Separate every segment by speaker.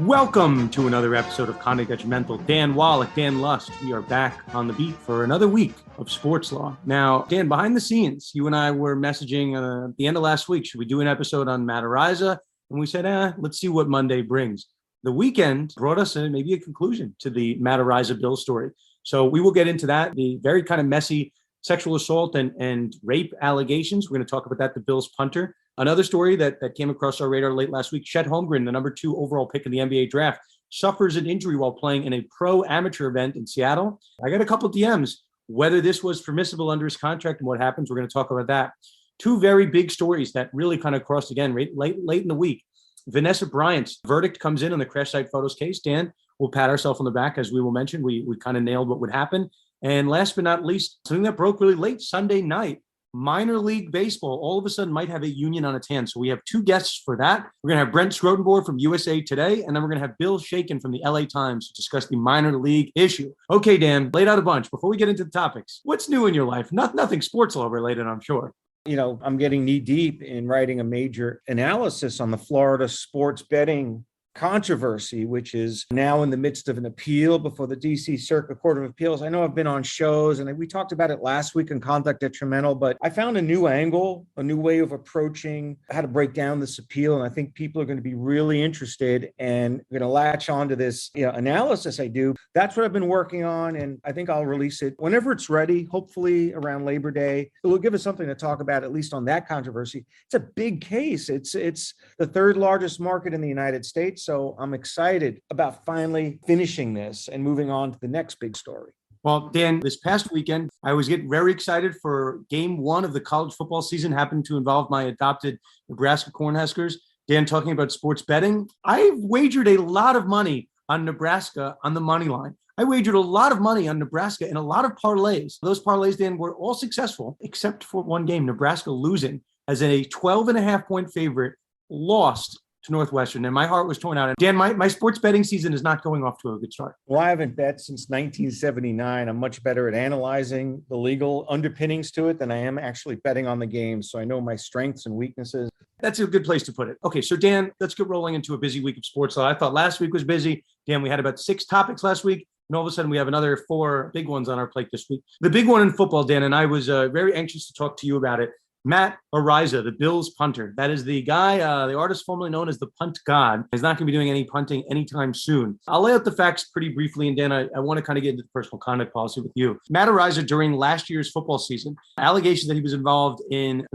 Speaker 1: Welcome to another episode of Conduct Detrimental. Dan Wallach, Dan Lust. We are back on the beat for another week of sports law. Now, Dan, behind the scenes, you and I were messaging at the end of last week. Should we do an episode on Araiza? And we said, let's see what Monday brings. The weekend brought us maybe a conclusion to the Araiza bill story. So we will get into that, the very kind of messy sexual assault and rape allegations. We're going to talk about that, the Bills punter. Another story that came across our radar late last week, Chet Holmgren, the number 2 overall pick in the NBA draft, suffers an injury while playing in a pro amateur event in Seattle. I got a couple of DMs, whether this was permissible under his contract and what happens. We're going to talk about that. 2 very big stories that really kind of crossed again late in the week. Vanessa Bryant's verdict comes in on the crash site photos case. Dan, we'll pat ourselves on the back, as we will mention. We kind of nailed what would happen. And last but not least, something that broke really late Sunday night. Minor league baseball all of a sudden might have a union on its hands. So we have 2 guests for that. We're going to have Brent Schrotenboer from USA Today, and then we're going to have Bill Shaikin from the LA Times to discuss the minor league issue. Okay, Dan, laid out a bunch. Before we get into the topics, what's new in your life? Nothing sports law related, I'm sure.
Speaker 2: I'm getting knee deep in writing a major analysis on the Florida sports betting controversy, which is now in the midst of an appeal before the DC Circuit Court of Appeals. I know I've been on shows and we talked about it last week on Conduct Detrimental, but I found a new angle, a new way of approaching how to break down this appeal. And I think people are going to be really interested and going to latch onto this analysis I do. That's what I've been working on. And I think I'll release it whenever it's ready, hopefully around Labor Day. It will give us something to talk about, at least on that controversy. It's a big case. It's the 3rd largest market in the United States. So I'm excited about finally finishing this and moving on to the next big story.
Speaker 1: Well, Dan, this past weekend, I was getting very excited for game 1 of the college football season, happened to involve my adopted Nebraska Cornhuskers. Dan, talking about sports betting, I've wagered a lot of money on Nebraska on the money line. I wagered a lot of money on Nebraska in a lot of parlays. Those parlays, Dan, were all successful, except for one game, Nebraska losing as a 12.5-point favorite, lost to Northwestern, and my heart was torn out. And Dan, my sports betting season is not going off to a good start.
Speaker 2: Well, I haven't bet since 1979. I'm much better at analyzing the legal underpinnings to it than I am actually betting on the game. So I know my strengths and weaknesses.
Speaker 1: That's a good place to put it. Okay, so Dan, let's get rolling into a busy week of sports law. I thought last week was busy. Dan, we had about 6 topics last week, and all of a sudden we have another 4 big ones on our plate this week. The big one in football, Dan, and I was very anxious to talk to you about it. Matt Araiza, the Bills punter. That is the guy, the artist formerly known as the Punt God. He's not going to be doing any punting anytime soon. I'll lay out the facts pretty briefly, and Dan, I want to kind of get into the personal conduct policy with you. Matt Araiza, during last year's football season, allegations that he was involved in,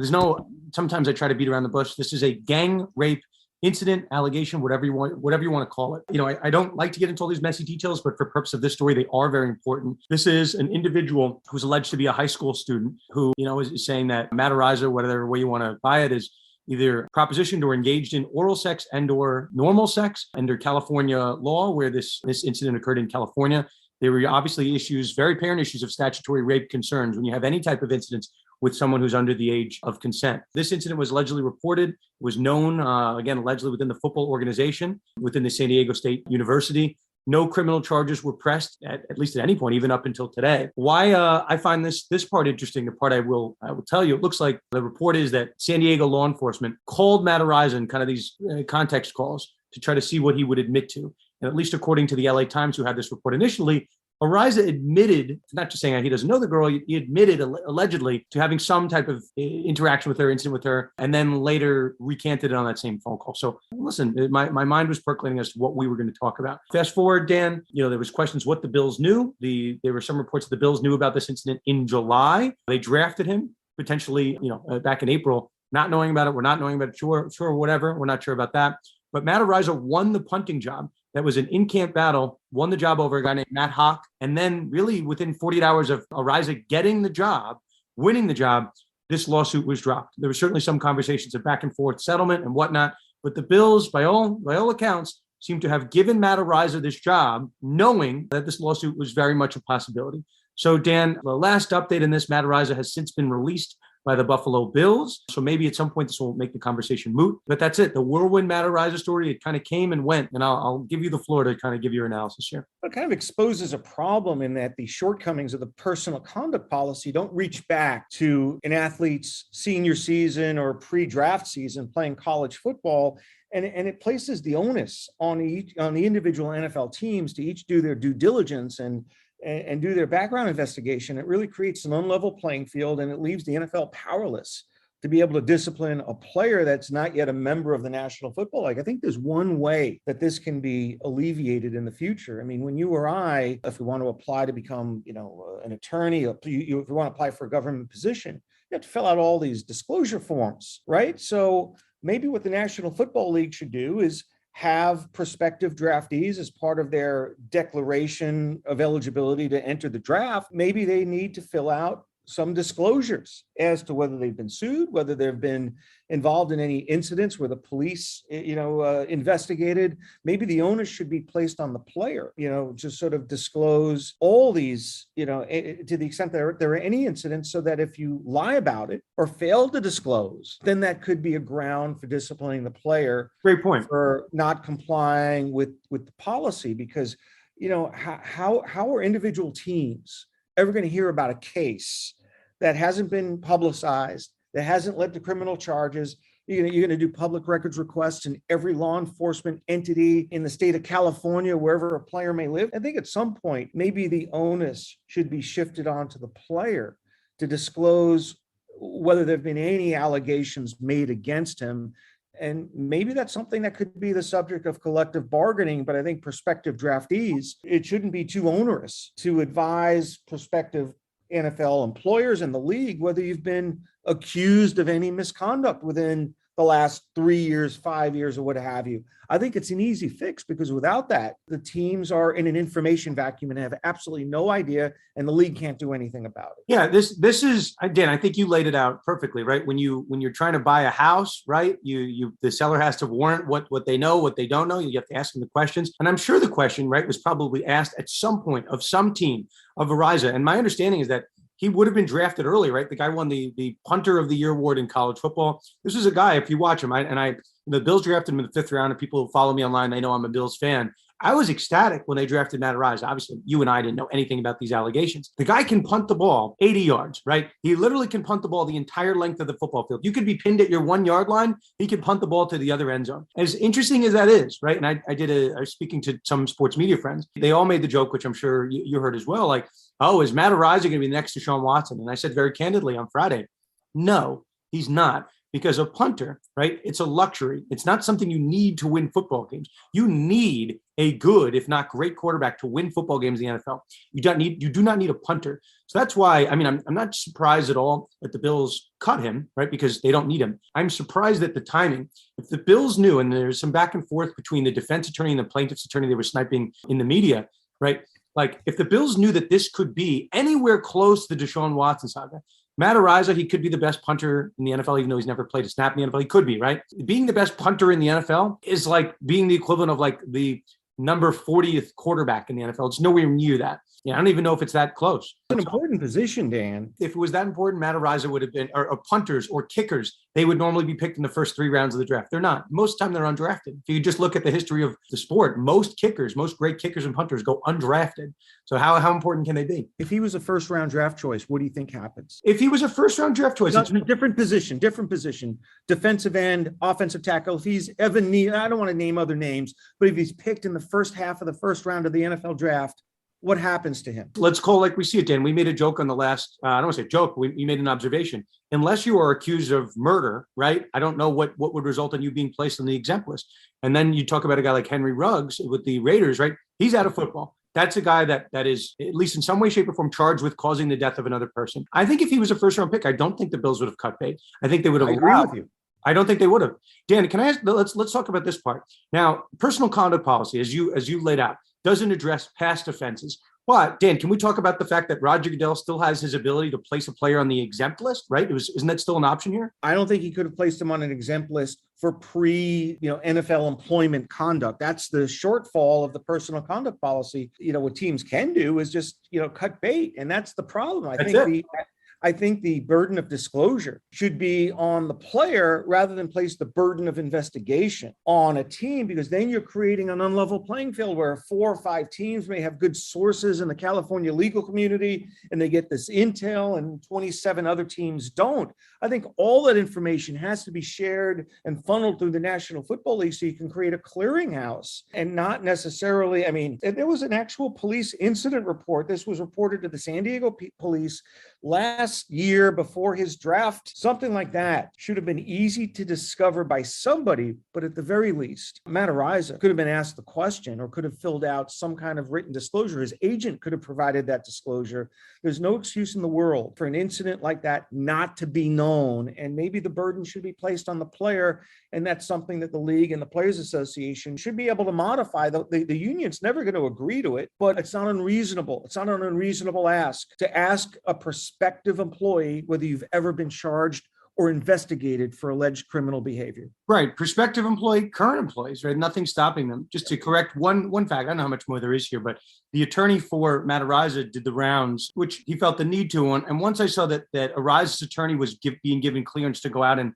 Speaker 1: sometimes I try to beat around the bush. This is a gang rape incident, allegation, whatever you want to call it. I don't like to get into all these messy details, but for purpose of this story, they are very important. This is an individual who's alleged to be a high school student who, is saying that Matt Araiza, whatever way you want to buy it, is either propositioned or engaged in oral sex and or normal sex under California law, where this incident occurred in California. There were obviously very apparent issues of statutory rape concerns when you have any type of incidents with someone who's under the age of consent. This incident was allegedly reported, was known, again, allegedly within the football organization, within the San Diego State University. No criminal charges were pressed, at least at any point, even up until today. Why I find this part interesting, the part I will tell you, it looks like the report is that San Diego law enforcement called Matt Araiza in kind of these context calls to try to see what he would admit to. And at least according to the LA Times, who had this report initially, Araiza admitted, not just saying he doesn't know the girl, he admitted allegedly to having some type of interaction with her, incident with her, and then later recanted it on that same phone call. So listen, my mind was percolating as to what we were going to talk about. Fast forward, Dan, there was questions what the Bills knew. There were some reports that the Bills knew about this incident in July. They drafted him potentially, back in April, not knowing about it. We're not knowing about it. Sure, whatever. We're not sure about that. But Matt Araiza won the punting job. That was an in-camp battle, won the job over a guy named Matt Hawk. And then really within 48 hours of Araiza getting the job, winning the job, this lawsuit was dropped. There were certainly some conversations of back and forth settlement and whatnot. But the Bills, by all accounts, seem to have given Matt Araiza this job, knowing that this lawsuit was very much a possibility. So, Dan, the last update in this, Matt Araiza has since been released by the Buffalo Bills. So maybe at some point this will make the conversation moot. But that's it. The whirlwind Matt Araiza story, it kind of came and went. And I'll give you the floor to kind of give your analysis here.
Speaker 2: It kind of exposes a problem in that the shortcomings of the personal conduct policy don't reach back to an athlete's senior season or pre-draft season playing college football And it places the onus on the individual NFL teams to each do their due diligence and do their background investigation. It really creates an unlevel playing field, and it leaves the NFL powerless to be able to discipline a player that's not yet a member of the National Football League. I think there's one way that this can be alleviated in the future. I mean, when you or I, if we want to apply to become, an attorney, if you want to apply for a government position, you have to fill out all these disclosure forms, right? So maybe what the National Football League should do is have prospective draftees as part of their declaration of eligibility to enter the draft. Maybe they need to fill out some disclosures as to whether they've been sued, whether they've been involved in any incidents where the police, investigated. Maybe the onus should be placed on the player, to sort of disclose all these, to the extent that there are any incidents, so that if you lie about it or fail to disclose, then that could be a ground for disciplining the player.
Speaker 1: Great point.
Speaker 2: For not complying with the policy, because, how are individual teams ever going to hear about a case that hasn't been publicized, that hasn't led to criminal charges? You're going to do public records requests in every law enforcement entity in the state of California, wherever a player may live. I think at some point, maybe the onus should be shifted onto the player to disclose whether there have been any allegations made against him. And maybe that's something that could be the subject of collective bargaining. But I think prospective draftees, it shouldn't be too onerous to advise prospective NFL employers in the league whether you've been accused of any misconduct within the last 3 years, 5 years, or what have you. I think it's an easy fix, because without that, the teams are in an information vacuum and have absolutely no idea, and the league can't do anything about it.
Speaker 1: Yeah, this is, again, I think you laid it out perfectly, right? When you're trying to buy a house, right? The seller has to warrant what they know, what they don't know. You have to ask them the questions. And I'm sure the question, right, was probably asked at some point of some team of Araiza. And my understanding is that he would have been drafted early, right? The guy won the punter of the year award in college football. This is a guy, if you watch him, the Bills drafted him in the 5th round, and people who follow me online, they know I'm a Bills fan. I was ecstatic when they drafted Matt Araiza. Obviously, you and I didn't know anything about these allegations. The guy can punt the ball 80 yards, right? He literally can punt the ball the entire length of the football field. You could be pinned at your 1 yard line. He can punt the ball to the other end zone. As interesting as that is, right? And I was speaking to some sports media friends. They all made the joke, which I'm sure you heard as well. Like, oh, is Matt Araiza going to be next to Deshaun Watson? And I said very candidly on Friday, no, he's not. Because a punter, right? It's a luxury. It's not something you need to win football games. You need a good, if not great, quarterback to win football games in the NFL. You do not need a punter. So that's why, I'm not surprised at all that the Bills cut him, right? Because they don't need him. I'm surprised at the timing. If the Bills knew, and there's some back and forth between the defense attorney and the plaintiff's attorney, they were sniping in the media, right? Like, if the Bills knew that this could be anywhere close to the Deshaun Watson saga, Matt Araiza, he could be the best punter in the NFL, even though he's never played a snap in the NFL. He could be, right? Being the best punter in the NFL is like being the equivalent of like the number 40th quarterback in the NFL. It's nowhere near that. Yeah, I don't even know if it's that close.
Speaker 2: It's an important position, Dan.
Speaker 1: If it was that important, Matt Araiza would have been, or punters or kickers, they would normally be picked in the first 3 rounds of the draft. They're not. Most of the time they're undrafted. If you just look at the history of the sport, most great kickers and punters go undrafted. So how important can they be?
Speaker 2: If he was a first round draft choice, what do you think happens?
Speaker 1: If he was a first round draft choice,
Speaker 2: it's a different position, defensive end, offensive tackle. If he's Evan Neal, I don't want to name other names, but if he's picked in the first half of the first round of the NFL draft, what happens to him?
Speaker 1: Let's call like we see it, Dan. We made a joke on the last, I don't want to say joke, we made an observation. Unless you are accused of murder, right? I don't know what would result in you being placed on the exempt list. And then you talk about a guy like Henry Ruggs with the Raiders, right? He's out of football. That's a guy that is, at least in some way, shape, or form, charged with causing the death of another person. I think if he was a first-round pick, I don't think the Bills would have cut bait. I think they would have
Speaker 2: allowed with you.
Speaker 1: I don't think they would have. Dan, can I ask? Let's talk about this part now. Personal conduct policy, as you laid out, doesn't address past offenses. But Dan, can we talk about the fact that Roger Goodell still has his ability to place a player on the exempt list, right? Isn't that still an option here?
Speaker 2: I don't think he could have placed him on an exempt list for NFL employment conduct. That's the shortfall of the personal conduct policy. What teams can do is just, cut bait. And that's the problem. I think the burden of disclosure should be on the player rather than place the burden of investigation on a team, because then you're creating an unlevel playing field where 4 or 5 teams may have good sources in the California legal community and they get this intel and 27 other teams don't. I think all that information has to be shared and funneled through the National Football League so you can create a clearinghouse and not necessarily, I mean, there was an actual police incident report. This was reported to the San Diego police last year before his draft. Something like that should have been easy to discover by somebody, but at the very least, Matt Araiza could have been asked the question or could have filled out some kind of written disclosure. His agent could have provided that disclosure. There's no excuse in the world for an incident like that not to be known, and maybe the burden should be placed on the player, and that's something that the league and the Players Association should be able to modify. The union's never going to agree to it, but it's not unreasonable. It's not an unreasonable ask to ask a prospective employee whether you've ever been charged or investigated for alleged criminal behavior.
Speaker 1: Right. Prospective employee, current employees, right? Nothing stopping them. Just to correct one fact, I don't know how much more there is here, but the attorney for Matt Araiza did the rounds, which he felt the need to. And once I saw that Araiza's attorney was being given clearance to go out and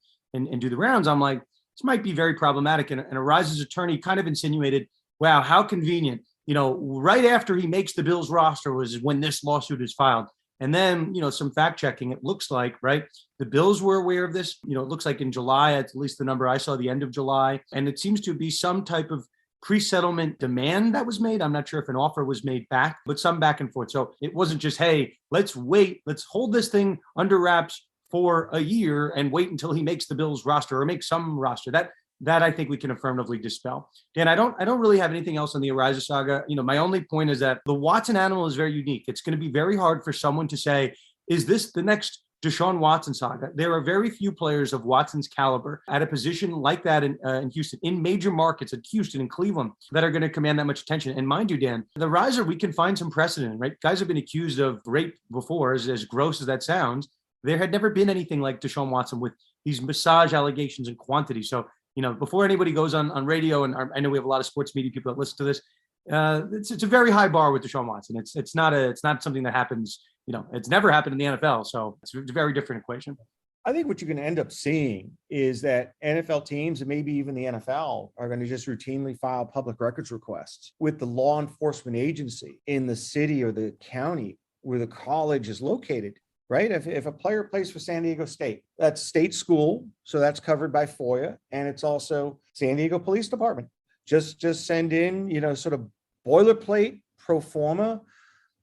Speaker 1: do the rounds, I'm like, this might be very problematic. And Araiza's attorney kind of insinuated, wow, how convenient. You know, right after he makes the Bills roster was when this lawsuit is filed. And then, you know, some fact checking, it looks like, right, the Bills were aware of this. You know, it looks like in July, at least the number I saw, the end of July. And it seems to be some type of pre-settlement demand that was made. I'm not sure if an offer was made back, but some back and forth. So it wasn't just, hey, let's wait, let's hold this thing under wraps for a year and wait until he makes the Bills roster or makes some roster. That I think we can affirmatively dispel. Dan, I don't really have anything else on the Araiza saga. You know, my only point is that the Watson animal is very unique. It's going to be very hard for someone to say, is this the next Deshaun Watson saga? There are very few players of Watson's caliber at a position like that in Houston, in major markets, at Houston and Cleveland, that are going to command that much attention. And mind you, Dan, the Araiza, we can find some precedent, right? Guys have been accused of rape before, as gross as that sounds. There had never been anything like Deshaun Watson with these massage allegations and quantity. So, you know, before anybody goes on radio, and I know we have a lot of sports media people that listen to this, it's a very high bar with Deshaun Watson. It's not something that happens. You know, it's never happened in the NFL, so it's a very different equation.
Speaker 2: I think what you're going to end up seeing is that NFL teams and maybe even the NFL are going to just routinely file public records requests with the law enforcement agency in the city or the county where the college is located. Right? If a player plays for San Diego State, that's state school, so that's covered by FOIA, and it's also San Diego Police Department. Just send in, you know, sort of boilerplate, pro forma,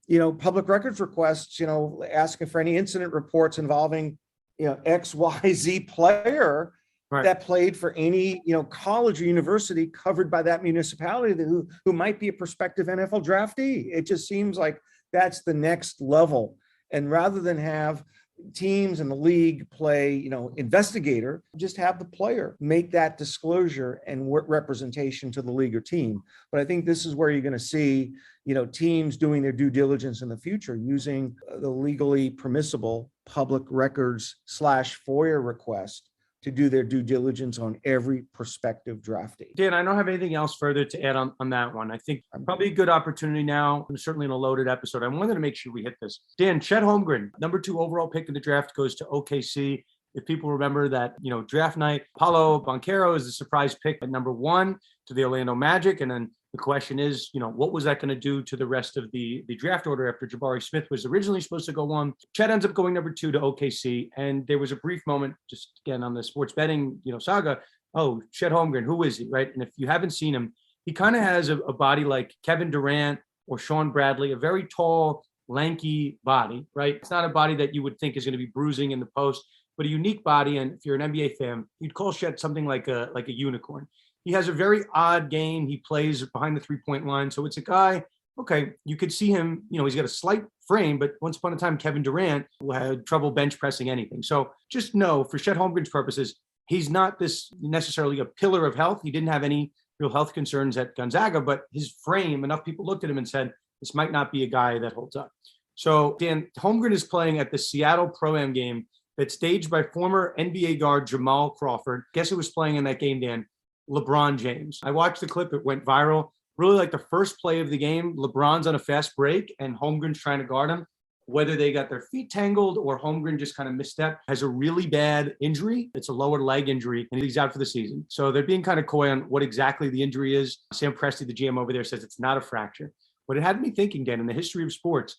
Speaker 2: you know, public records requests, you know, asking for any incident reports involving, you know, XYZ player that played for any, you know, college or university covered by that municipality who might be a prospective NFL draftee. It just seems like that's the next level. And rather than have teams in the league play, you know, investigator, just have the player make that disclosure and representation to the league or team. But I think this is where you're going to see, you know, teams doing their due diligence in the future using the legally permissible public records / FOIA request to do their due diligence on every prospective draftee.
Speaker 1: Dan, I don't have anything else further to add on that one. I think probably a good opportunity now, certainly in a loaded episode. I wanted to make sure we hit this. Dan, Chet Holmgren, number 2 overall pick in the draft, goes to OKC. If people remember that, you know, draft night, Paulo Banchero is the surprise pick at number 1 to the Orlando Magic. And then the question is, you know, what was that going to do to the rest of the draft order after Jabari Smith was originally supposed to go 1? Chet ends up going number 2 to OKC. And there was a brief moment, just again on the sports betting, you know, saga. Oh, Chet Holmgren, who is he, right? And if you haven't seen him, he kind of has a body like Kevin Durant or Sean Bradley, a very tall, lanky body, right? It's not a body that you would think is going to be bruising in the post, but a unique body. And if you're an NBA fan, you'd call Chet something like a unicorn. He has a very odd game. He plays behind the 3-point line. So it's a guy, okay, you could see him, you know, he's got a slight frame, but once upon a time, Kevin Durant had trouble bench pressing anything. So just know, for Chet Holmgren's purposes, he's not this necessarily a pillar of health. He didn't have any real health concerns at Gonzaga, but his frame, enough people looked at him and said, this might not be a guy that holds up. So Dan, Holmgren is playing at the Seattle Pro-Am game that's staged by former NBA guard Jamal Crawford. Guess who was playing in that game, Dan? LeBron James. I watched the clip. It went viral. Really like the first play of the game, LeBron's on a fast break and Holmgren's trying to guard him. whether they got their feet tangled or Holmgren just kind of misstepped, has a really bad injury. It's a lower leg injury, and he's out for the season. So they're being kind of coy on what exactly the injury is. Sam Presti, the GM over there, says it's not a fracture. But it had me thinking, Dan, in the history of sports,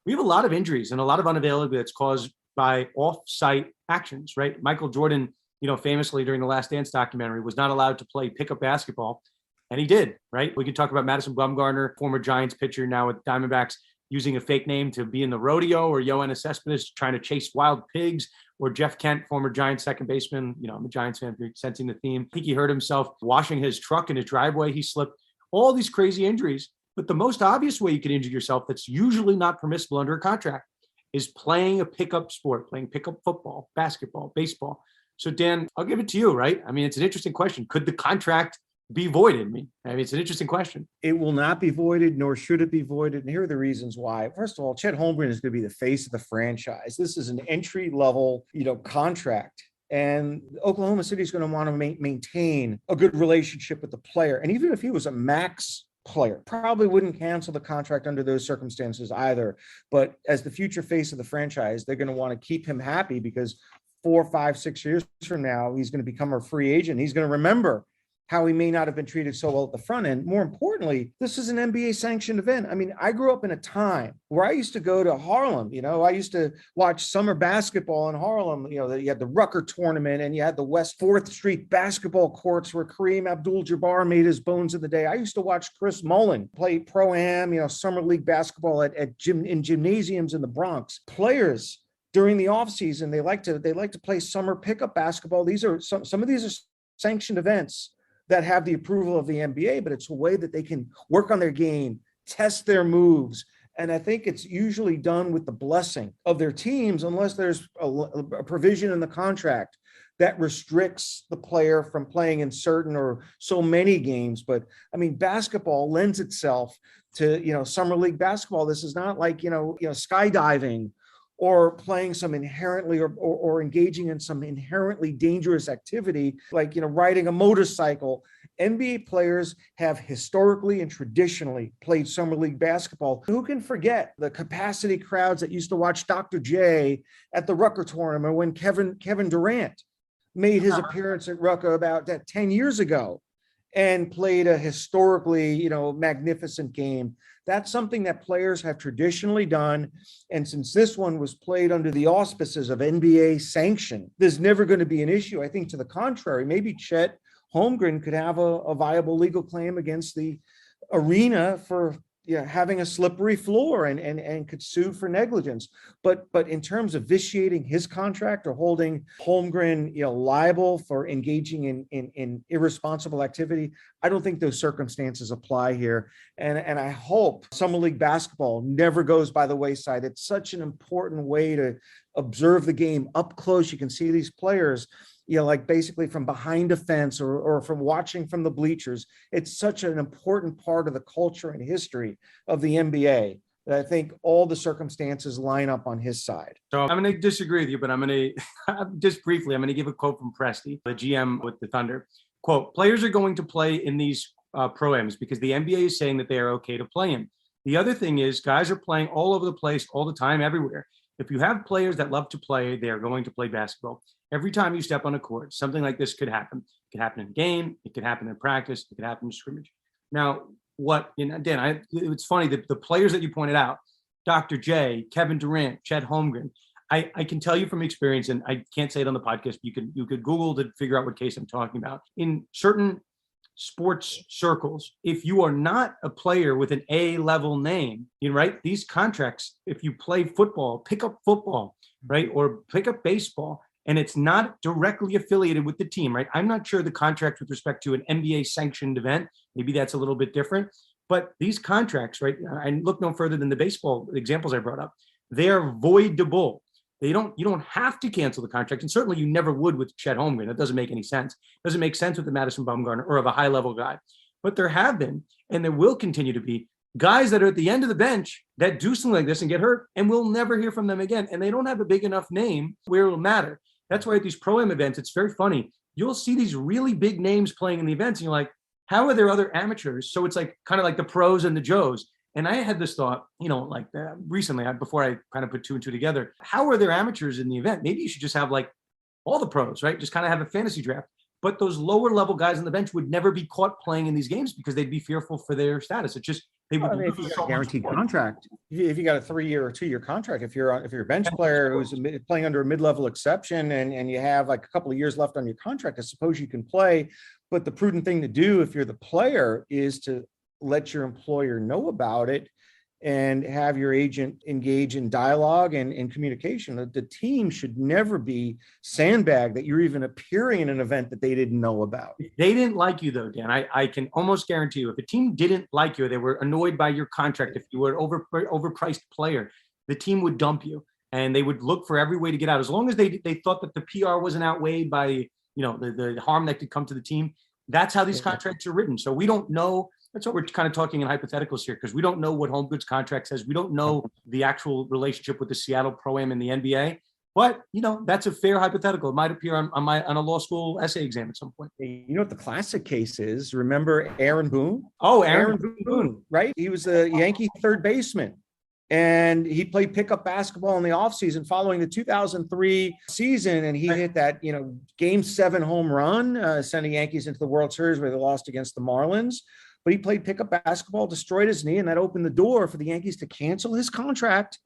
Speaker 1: we have a lot of injuries and a lot of unavailability that's caused by off-site actions, right? Michael Jordan, famously during the Last Dance documentary, was not allowed to play pickup basketball, and he did, right? We can talk about Madison Bumgarner, former Giants pitcher, now with Diamondbacks, using a fake name to be in the rodeo, or Yoenis Cespedes trying to chase wild pigs, or Jeff Kent, former Giants second baseman. I'm a Giants fan, sensing the theme. I think he hurt himself washing his truck in his driveway. He slipped. All these crazy injuries. But the most obvious way you can injure yourself that's usually not permissible under a contract is playing a pickup sport, playing pickup football, basketball, baseball. So Dan, I'll give it to you, right? I mean, it's an interesting question. Could the contract be voided? I mean, it's an interesting question.
Speaker 2: It will not be voided, nor should it be voided. And here are the reasons why. First of all, Chet Holmgren is going to be the face of the franchise. This is an entry-level, contract. And Oklahoma City is going to want to maintain a good relationship with the player. And even if he was a max player, probably wouldn't cancel the contract under those circumstances either. But as the future face of the franchise, they're going to want to keep him happy, because 4, 5, 6 years from now, he's going to become a free agent. He's going to remember how he may not have been treated so well at the front end. More importantly, this is an NBA sanctioned event. I mean, I grew up in a time where I used to go to Harlem. I used to watch summer basketball in Harlem. You had the Rucker tournament, and you had the West 4th Street basketball courts where Kareem Abdul-Jabbar made his bones in the day. I used to watch Chris Mullin play pro-am, summer league basketball in gymnasiums in the Bronx. Players during the offseason, they like to play summer pickup basketball. These are some of these are sanctioned events that have the approval of the NBA, but it's a way that they can work on their game, test their moves. And I think it's usually done with the blessing of their teams, unless there's a provision in the contract that restricts the player from playing in certain or so many games. But I mean, basketball lends itself to, summer league basketball. This is not like, skydiving or playing some inherently or engaging in some inherently dangerous activity, like, riding a motorcycle. NBA players have historically and traditionally played summer league basketball. Who can forget the capacity crowds that used to watch Dr. J at the Rucker tournament when Kevin Durant made his appearance at Rucker about 10 years ago and played a historically, magnificent game. That's something that players have traditionally done. And since this one was played under the auspices of NBA sanction, there's never going to be an issue. I think to the contrary, maybe Chet Holmgren could have a viable legal claim against the arena for having a slippery floor and could sue for negligence. But in terms of vitiating his contract or holding Holmgren liable for engaging in irresponsible activity, I don't think those circumstances apply here. And I hope summer league basketball never goes by the wayside. It's such an important way to observe the game up close. You can see these players like basically from behind a fence or from watching from the bleachers. It's such an important part of the culture and history of the NBA that I think all the circumstances line up on his side.
Speaker 1: So I'm going to disagree with you, but I'm going to just briefly, I'm going to give a quote from Presti, the GM with the Thunder. Quote, players are going to play in these pro-ams because the NBA is saying that they are okay to play in. The other thing is guys are playing all over the place, all the time, everywhere. If you have players that love to play, they are going to play basketball. Every time you step on a court, something like this could happen. It could happen in game. It could happen in practice. It could happen in scrimmage. Now, Dan, it's funny that the players that you pointed out, Dr. J, Kevin Durant, Chet Holmgren, I can tell you from experience, and I can't say it on the podcast, but you could Google to figure out what case I'm talking about. In certain sports circles, if you are not a player with an A-level name, right? These contracts, if you play football, pick up football, right? Or pick up baseball, and it's not directly affiliated with the team, right? I'm not sure the contract with respect to an NBA sanctioned event, maybe that's a little bit different, but these contracts, right? I look no further than the baseball examples I brought up. They are voidable. You don't have to cancel the contract. And certainly you never would with Chet Holmgren. That doesn't make any sense. It doesn't make sense with the Madison Bumgarner or of a high level guy. But there have been, and there will continue to be, guys that are at the end of the bench that do something like this and get hurt, and we'll never hear from them again. And they don't have a big enough name where it'll matter. That's why at these pro-am events, it's very funny. You'll see these really big names playing in the events, and you're like, how are there other amateurs? So it's like kind of like the pros and the Joes. And I had this thought, like recently, before I kind of put two and two together, how are there amateurs in the event? Maybe you should just have like all the pros, right? Just kind of have a fantasy draft. But those lower level guys on the bench would never be caught playing in these games because they'd be fearful for their status. It just, they would
Speaker 2: if you got a guaranteed contract, if you got a 3-year or 2-year contract, if you're a bench player who's playing under a mid-level exception and you have like a couple of years left on your contract, I suppose you can play. But the prudent thing to do if you're the player is to let your employer know about it and have your agent engage in dialogue and in communication. The team should never be sandbagged that you're even appearing in an event that they didn't know about.
Speaker 1: If they didn't like you though, Dan, I can almost guarantee you, if a team didn't like you, they were annoyed by your contract, if you were an overpriced player, the team would dump you and they would look for every way to get out. As long as they thought that the PR wasn't outweighed by, the harm that could come to the team. That's how these contracts are written. So we don't know. That's what we're kind of talking in hypotheticals here, because we don't know what Holmgren's contract says. We don't know the actual relationship with the Seattle Pro-Am and the NBA. But, that's a fair hypothetical. It might appear on a law school essay exam at some point.
Speaker 2: You know what the classic case is? Remember Aaron Boone?
Speaker 1: Oh, Aaron Boone,
Speaker 2: right? He was a Yankee third baseman. And he played pickup basketball in the offseason following the 2003 season. And he hit that, Game 7 home run, sending Yankees into the World Series where they lost against the Marlins. But he played pickup basketball, destroyed his knee, and that opened the door for the Yankees to cancel his contract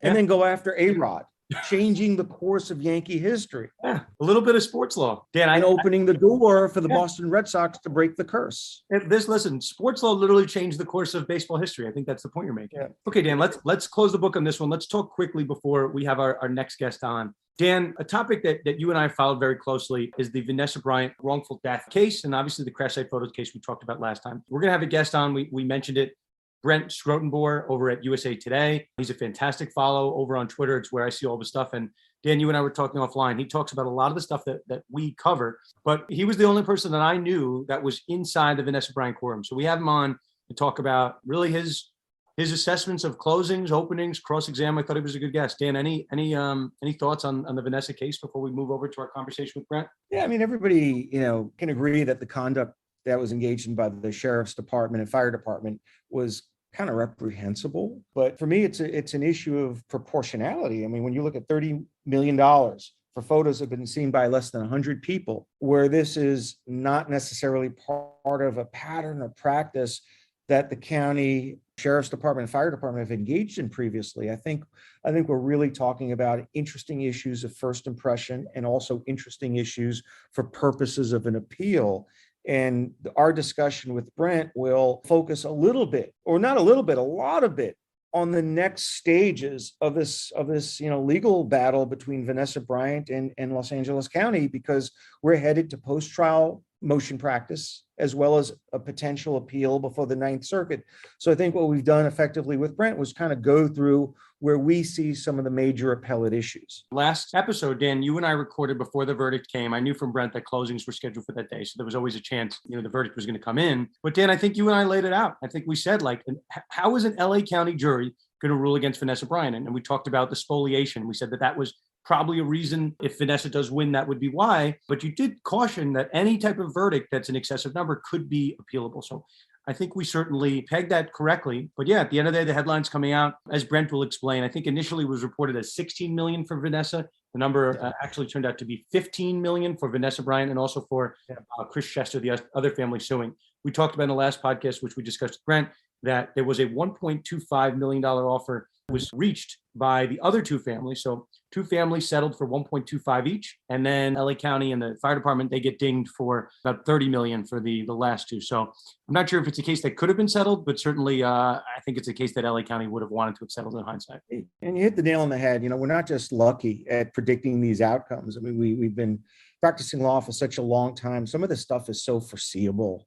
Speaker 2: and then go after A-Rod, changing the course of Yankee history.
Speaker 1: Yeah, a little bit of sports law. Dan,
Speaker 2: opening the door for the Boston Red Sox to break the curse.
Speaker 1: Listen, sports law literally changed the course of baseball history. I think that's the point you're making. Yeah. Okay, Dan, let's close the book on this one. Let's talk quickly before we have our next guest on. Dan, a topic that you and I followed very closely is the Vanessa Bryant wrongful death case, and obviously the crash site photos case we talked about last time. We're going to have a guest on. We mentioned it, Brent Schrotenboer over at USA Today. He's a fantastic follow over on Twitter. It's where I see all the stuff. And Dan, you and I were talking offline. He talks about a lot of the stuff that we cover, but he was the only person that I knew that was inside the Vanessa Bryant courtroom. So we have him on to talk about really his assessments of closings, openings, cross-exam. I thought he was a good guest. Dan, any thoughts on the Vanessa case before we move over to our conversation with Brent?
Speaker 2: Yeah, I mean, everybody, can agree that the conduct that was engaged in by the sheriff's department and fire department was kind of reprehensible. But for me, it's an issue of proportionality. I mean, when you look at $30 million for photos that have been seen by less than 100 people, where this is not necessarily part of a pattern or practice that the county sheriff's department and fire department have engaged in previously. I think we're really talking about interesting issues of first impression and also interesting issues for purposes of an appeal. And our discussion with Brent will focus a little bit, or not a little bit, a lot of it, on the next stages of this legal battle between Vanessa Bryant and Los Angeles County, because we're headed to post-trial motion practice as well as a potential appeal before the Ninth Circuit. So I think what we've done effectively with Brent was kind of go through where we see some of the major appellate issues.
Speaker 1: Last episode, Dan, you and I recorded before the verdict came. I knew from Brent that closings were scheduled for that day. So there was always a chance, the verdict was going to come in. But Dan, I think you and I laid it out. I think we said, how is an LA County jury going to rule against Vanessa Bryant? And we talked about the spoliation. We said that was probably a reason. If Vanessa does win, that would be why. But you did caution that any type of verdict that's an excessive number could be appealable. So I think we certainly pegged that correctly. But yeah, at the end of the day, the headlines coming out, as Brent will explain, I think initially was reported as 16 million for Vanessa. The number actually turned out to be 15 million for Vanessa Bryant and also for Chris Chester, the other family suing. We talked about in the last podcast, which we discussed with Brent, that there was a $1.25 million offer was reached by the other two families. So two families settled for 1.25 each. And then LA County and the fire department, they get dinged for about 30 million for the last two. So I'm not sure if it's a case that could have been settled, but certainly I think it's a case that LA County would have wanted to have settled in hindsight.
Speaker 2: And you hit the nail on the head. We're not just lucky at predicting these outcomes. I mean, we've been practicing law for such a long time. Some of this stuff is so foreseeable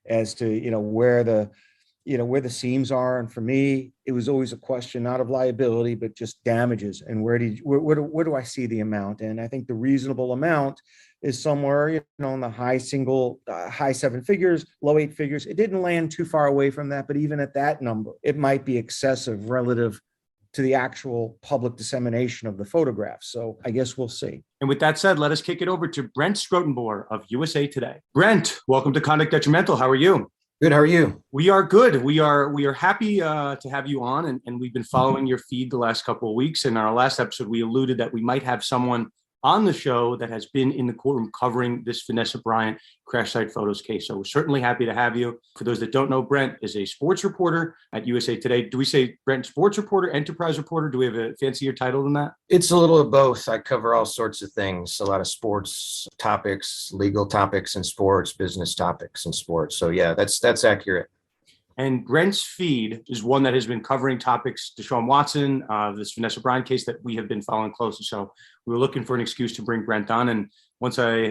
Speaker 2: as to, where the seams are. And for me, it was always a question, not of liability, but just damages. And where do I see the amount? And I think the reasonable amount is somewhere, in the high 7 figures, low 8 figures. It didn't land too far away from that, but even at that number, it might be excessive relative to the actual public dissemination of the photographs. So I guess we'll see.
Speaker 1: And with that said, let us kick it over to Brent Schrotenboer of USA Today. Brent, welcome to Conduct Detrimental. How are you?
Speaker 3: Good. How are you?
Speaker 1: We are good. We are happy to have you on, and we've been following your feed the last couple of weeks. In our last episode, we alluded that we might have someone on the show that has been in the courtroom covering this Vanessa Bryant crash site photos case. So we're certainly happy to have you. For those that don't know, Brent is a sports reporter at USA Today. Do we say Brent sports reporter, enterprise reporter? Do we have a fancier title than that?
Speaker 3: It's a little of both. I cover all sorts of things, a lot of sports topics, legal topics in sports, business topics in sports. So yeah, that's accurate.
Speaker 1: And Brent's feed is one that has been covering topics, Deshaun Watson, this Vanessa Bryant case that we have been following closely. So we were looking for an excuse to bring Brent on. And once I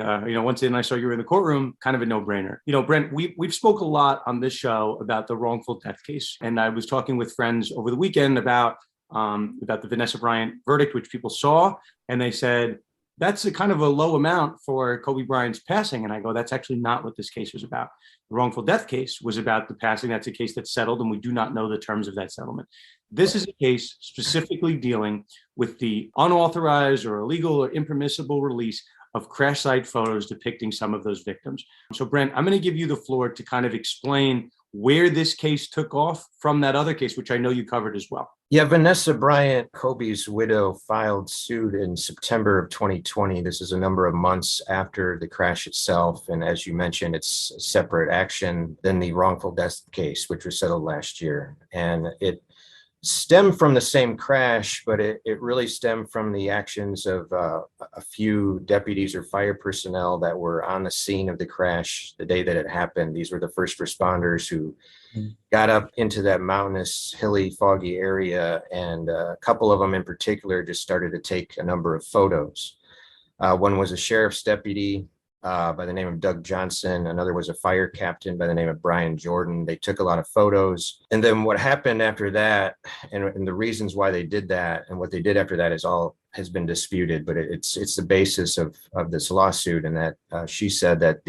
Speaker 1: saw you were in the courtroom, kind of a no-brainer. Brent, we've spoke a lot on this show about the wrongful death case. And I was talking with friends over the weekend about the Vanessa Bryant verdict, which people saw. And they said, that's a kind of a low amount for Kobe Bryant's passing. And I go, that's actually not what this case was about. The wrongful death case was about the passing. That's a case that's settled, and we do not know the terms of that settlement. This is a case specifically dealing with the unauthorized or illegal or impermissible release of crash site photos depicting some of those victims. So Brent, I'm going to give you the floor to kind of explain where this case took off from that other case, which I know you covered as well.
Speaker 3: Yeah, Vanessa Bryant, Kobe's widow, filed suit in September of 2020. This is a number of months after the crash itself. And as you mentioned, it's a separate action than the wrongful death case, which was settled last year. And it stemmed from the same crash, but it really stemmed from the actions of a few deputies or fire personnel that were on the scene of the crash the day that it happened. These were the first responders who got up into that mountainous, hilly, foggy area, and a couple of them in particular just started to take a number of photos. One was a sheriff's deputy by the name of Doug Johnson. Another was a fire captain by the name of Brian Jordan. They took a lot of photos. And then what happened after that, and the reasons why they did that and what they did after that has been disputed, but it's the basis of this lawsuit. And that she said that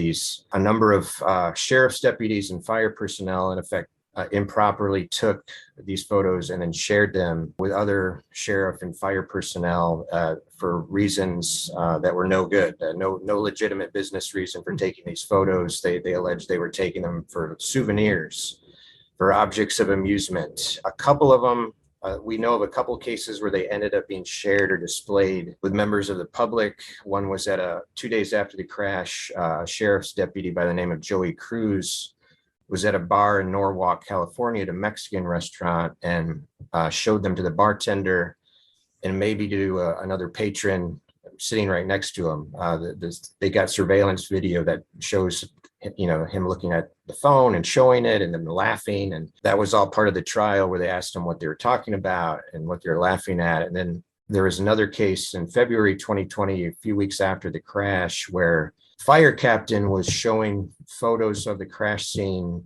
Speaker 3: a number of sheriff's deputies and fire personnel, in effect, improperly took these photos and then shared them with other sheriff and fire personnel for reasons that were no good, no legitimate business reason for taking these photos. They alleged they were taking them for souvenirs, for objects of amusement. A couple of them, we know of a couple cases where they ended up being shared or displayed with members of the public. One was at 2 days after the crash, a sheriff's deputy by the name of Joey Cruz was at a bar in Norwalk, California, at a Mexican restaurant, and showed them to the bartender and maybe to another patron sitting right next to him. They got surveillance video that shows him looking at the phone and showing it and then laughing. And that was all part of the trial where they asked him what they were talking about and what they're laughing at. And then there was another case in February 2020, a few weeks after the crash, where fire captain was showing photos of the crash scene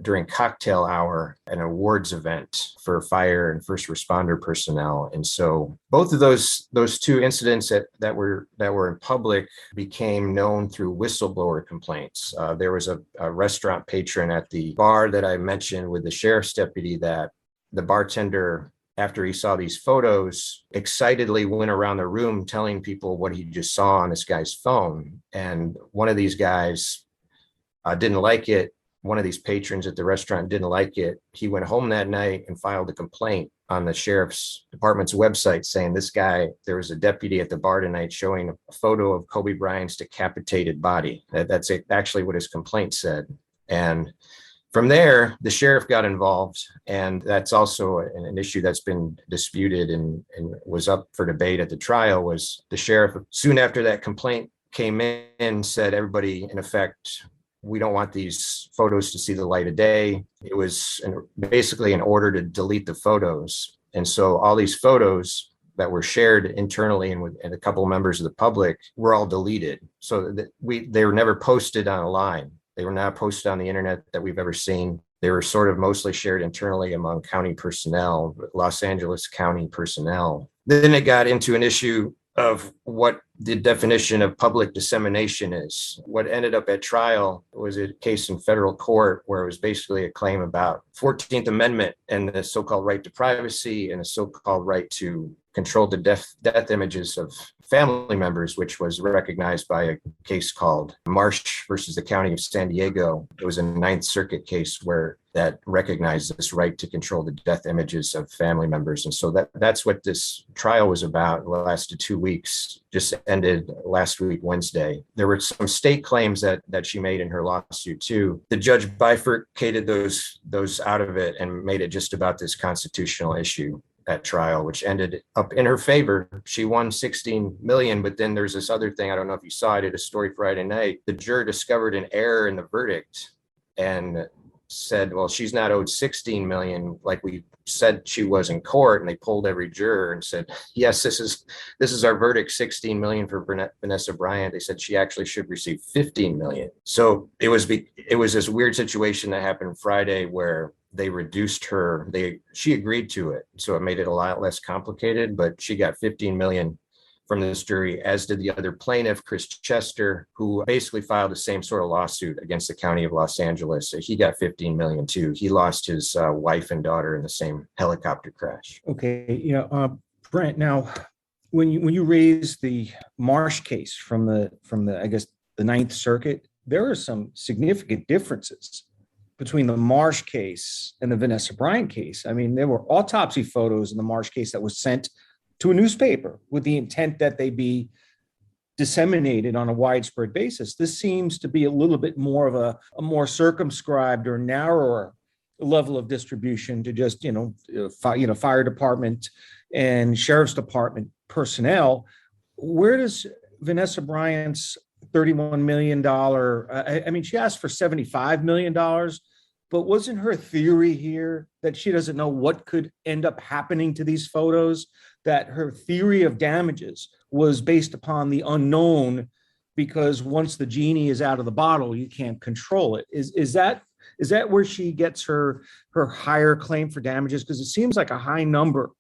Speaker 3: during cocktail hour at an awards event for fire and first responder personnel. And so both of those two incidents that were in public became known through whistleblower complaints. There was a restaurant patron at the bar that I mentioned with the sheriff's deputy that the bartender, after he saw these photos, excitedly went around the room telling people what he just saw on this guy's phone. And one of these guys didn't like it. One of these patrons at the restaurant didn't like it. He went home that night and filed a complaint on the sheriff's department's website saying there was a deputy at the bar tonight showing a photo of Kobe Bryant's decapitated body. That's actually what his complaint said. And from there, the sheriff got involved, and that's also an issue that's been disputed and was up for debate at the trial. Was the sheriff, soon after that complaint came in, said, everybody, in effect, we don't want these photos to see the light of day. It was basically an order to delete the photos. And so all these photos that were shared internally and with a couple of members of the public were all deleted. So that they were never posted online. They were not posted on the internet that we've ever seen. They were sort of mostly shared internally among county personnel, Los Angeles County personnel. Then it got into an issue of what the definition of public dissemination is. What ended up at trial was a case in federal court where it was basically a claim about 14th Amendment and the so-called right to privacy and the so-called right to control the death images of family members, which was recognized by a case called Marsh versus the County of San Diego. It was a Ninth Circuit case where that recognized this right to control the death images of family members. And so that's what this trial was about. It lasted 2 weeks, just ended last week, Wednesday. There were some state claims that she made in her lawsuit too. The judge bifurcated those out of it and made it just about this constitutional issue at trial, which ended up in her favor. She won 16 million, but then there's this other thing. I don't know if you saw it, at a story Friday night. The juror discovered an error in the verdict and said, well, she's not owed 16 million like we said she was in court. And they pulled every juror and said, yes, this is our verdict, 16 million for Vanessa Bryant. They said she actually should receive 15 million. So it was this weird situation that happened Friday where they reduced her. She agreed to it, so it made it a lot less complicated. But she got 15 million from this jury, as did the other plaintiff, Chris Chester, who basically filed the same sort of lawsuit against the County of Los Angeles. So he got 15 million too. He lost his wife and daughter in the same helicopter crash.
Speaker 2: Okay, Brent. Now, when you raise the Marsh case from the I guess the Ninth Circuit, there are some significant differences between the Marsh case and the Vanessa Bryant case. I mean, there were autopsy photos in the Marsh case that was sent to a newspaper with the intent that they be disseminated on a widespread basis. This seems to be a little bit more of a more circumscribed or narrower level of distribution to just, fire department and sheriff's department personnel. Where does Vanessa Bryant's $31 million, she asked for $75 million, but wasn't her theory here that she doesn't know what could end up happening to these photos, that her theory of damages was based upon the unknown, because once the genie is out of the bottle, you can't control it? Is that where she gets her higher claim for damages? Because it seems like a high number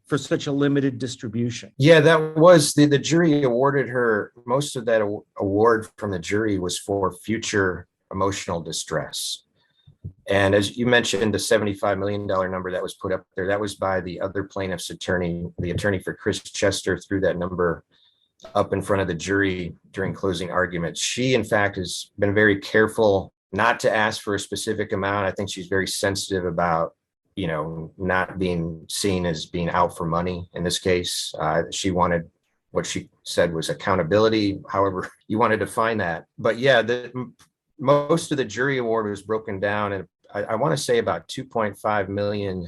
Speaker 2: for such a limited distribution.
Speaker 3: Yeah, that was the jury awarded her. Most of that award from the jury was for future emotional distress. And as you mentioned, the $75 million number that was put up there, that was by the other plaintiff's attorney. The attorney for Chris Chester threw that number up in front of the jury during closing arguments. She, in fact, has been very careful not to ask for a specific amount. I think she's very sensitive about, not being seen as being out for money in this case. She wanted what she said was accountability, however you want to define that. But yeah, most of the jury award was broken down, and I want to say about 2.5 million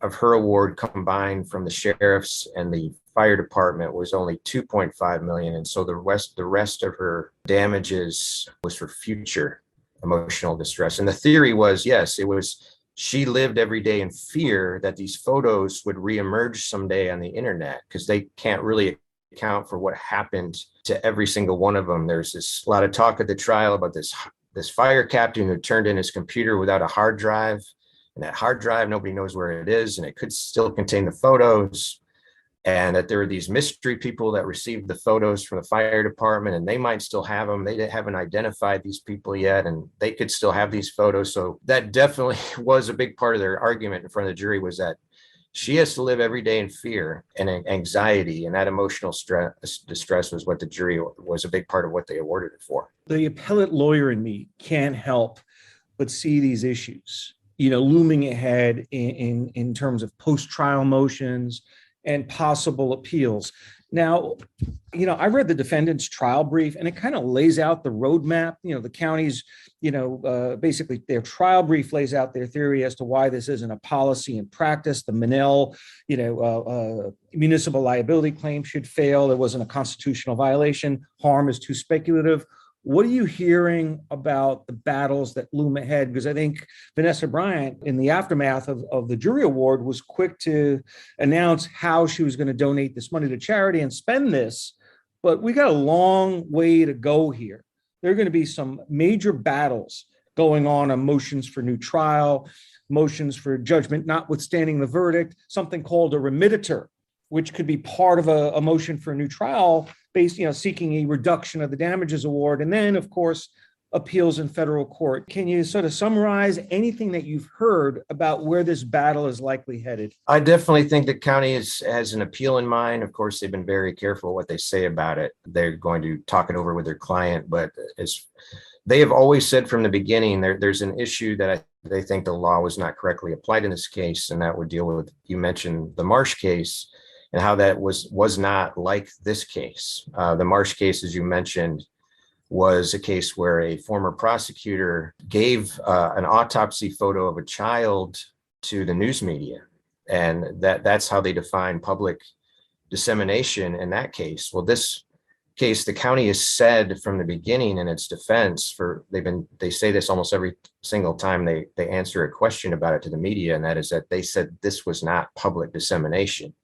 Speaker 3: of her award combined from the sheriff's and the fire department was only 2.5 million. And so the rest of her damages was for future emotional distress. And the theory was, yes, she lived every day in fear that these photos would reemerge someday on the internet, because they can't really account for what happened to every single one of them. There's a lot of talk at the trial about this fire captain who turned in his computer without a hard drive, and that hard drive, nobody knows where it is, and it could still contain the photos, and that there are these mystery people that received the photos from the fire department, and they might still have them. They haven't identified these people yet, and they could still have these photos. So that definitely was a big part of their argument in front of the jury, was that she has to live every day in fear and anxiety, and that emotional distress was what the jury was a big part of what they awarded it for.
Speaker 2: The appellate lawyer in me can't help but see these issues, looming ahead in terms of post-trial motions and possible appeals. Now, I read the defendant's trial brief, and it kind of lays out the roadmap. The county's, basically their trial brief lays out their theory as to why this isn't a policy in practice. The Manel, municipal liability claim should fail. There wasn't a constitutional violation. Harm is too speculative. What are you hearing about the battles that loom ahead? Because I think Vanessa Bryant, in the aftermath of the jury award, was quick to announce how she was going to donate this money to charity and spend this. But we got a long way to go here. There are going to be some major battles going on motions for new trial, motions for judgment notwithstanding the verdict, something called a remediator, which could be part of a motion for a new trial seeking a reduction of the damages award. And then, of course, appeals in federal court. Can you sort of summarize anything that you've heard about where this battle is likely headed?
Speaker 3: I definitely think the county has an appeal in mind. Of course, they've been very careful what they say about it. They're going to talk it over with their client, but as they have always said from the beginning, there's an issue that they think the law was not correctly applied in this case, and that would deal with, you mentioned the Marsh case and how that was not like this case. The Marsh case, as you mentioned, was a case where a former prosecutor gave an autopsy photo of a child to the news media. And that's how they define public dissemination in that case. Well, this case, the county has said from the beginning in its defense they say this almost every single time they answer a question about it to the media, and that is that they said this was not public dissemination.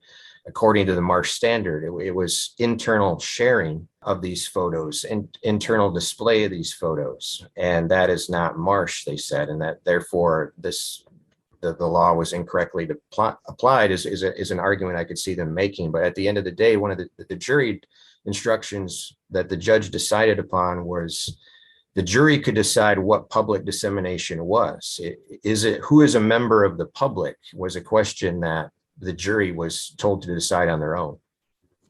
Speaker 3: According to the Marsh standard, it was internal sharing of these photos and internal display of these photos. And that is not Marsh, they said, and that therefore the law was incorrectly applied is an argument I could see them making. But at the end of the day, one of the jury instructions that the judge decided upon was the jury could decide what public dissemination was. Who is a member of the public was a question that the jury was told to decide on their own.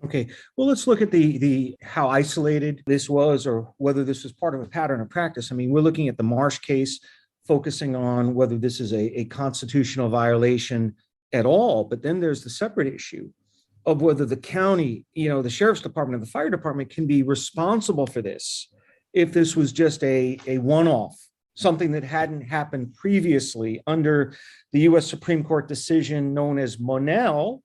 Speaker 2: Okay, well, let's look at the how isolated this was, or whether this was part of a pattern of practice. I mean, we're looking at the Marsh case, focusing on whether this is a constitutional violation at all. But then there's the separate issue of whether the county, the sheriff's department and the fire department can be responsible for this if this was just a one-off, something that hadn't happened previously under the U.S. Supreme Court decision known as Monell.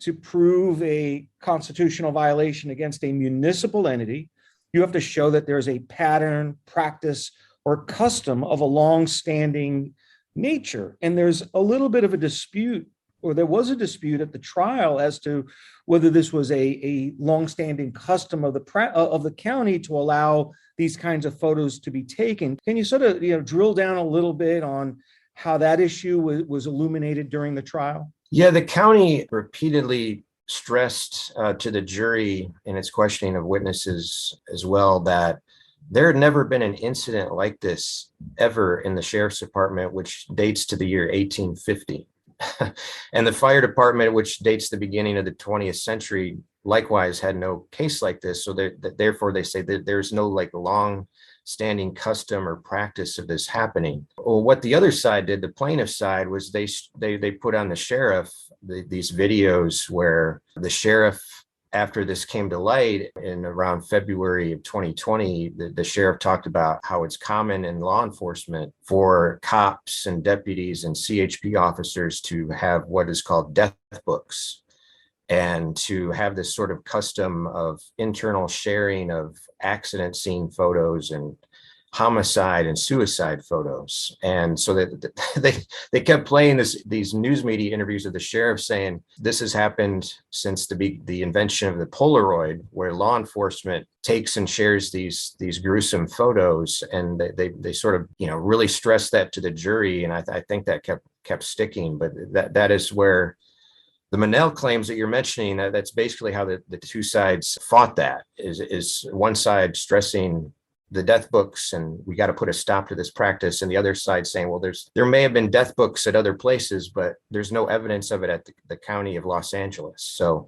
Speaker 2: To prove a constitutional violation against a municipal entity, you have to show that there's a pattern, practice, or custom of a long-standing nature. And there's a little bit of a dispute, or there was a dispute at the trial as to whether this was a long-standing custom of the county to allow these kinds of photos to be taken. Can you sort of drill down a little bit on how that issue was illuminated during the trial?
Speaker 3: Yeah, the county repeatedly stressed to the jury in its questioning of witnesses as well that there had never been an incident like this ever in the sheriff's department, which dates to the year 1850. And the fire department, which dates the beginning of the 20th century, likewise had no case like this. So therefore, they say that there's no long standing custom or practice of this happening. Well, what the other side did, the plaintiff side, was they put on the sheriff these videos where the sheriff, after this came to light in around February of 2020, the sheriff talked about how it's common in law enforcement for cops and deputies and CHP officers to have what is called death books, and to have this sort of custom of internal sharing of accident scene photos and homicide and suicide photos. And so that they kept playing these news media interviews of the sheriff saying this has happened since the invention of the Polaroid, where law enforcement takes and shares these gruesome photos. And they sort of really stressed that to the jury. And I think that kept sticking. But that is where the Monell claims that you're mentioning, that's basically how the two sides fought that, is one side stressing the death books and we got to put a stop to this practice, and the other side saying, well, there may have been death books at other places, but there's no evidence of it at the county of Los Angeles. So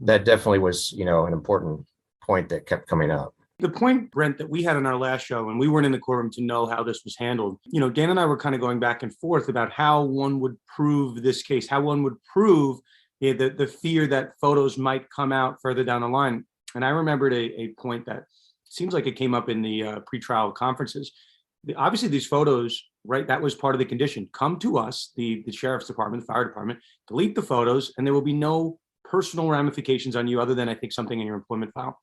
Speaker 3: that definitely was, an important point that kept coming up.
Speaker 1: The point, Brent, that we had in our last show, and we weren't in the courtroom to know how this was handled, Dan and I were kind of going back and forth about how one would prove this case, how one would prove the fear that photos might come out further down the line. And I remembered a point that seems like it came up in the pretrial conferences. Obviously, these photos, right, that was part of the condition. Come to us, the sheriff's department, the fire department, delete the photos, and there will be no personal ramifications on you other than, I think, something in your employment file.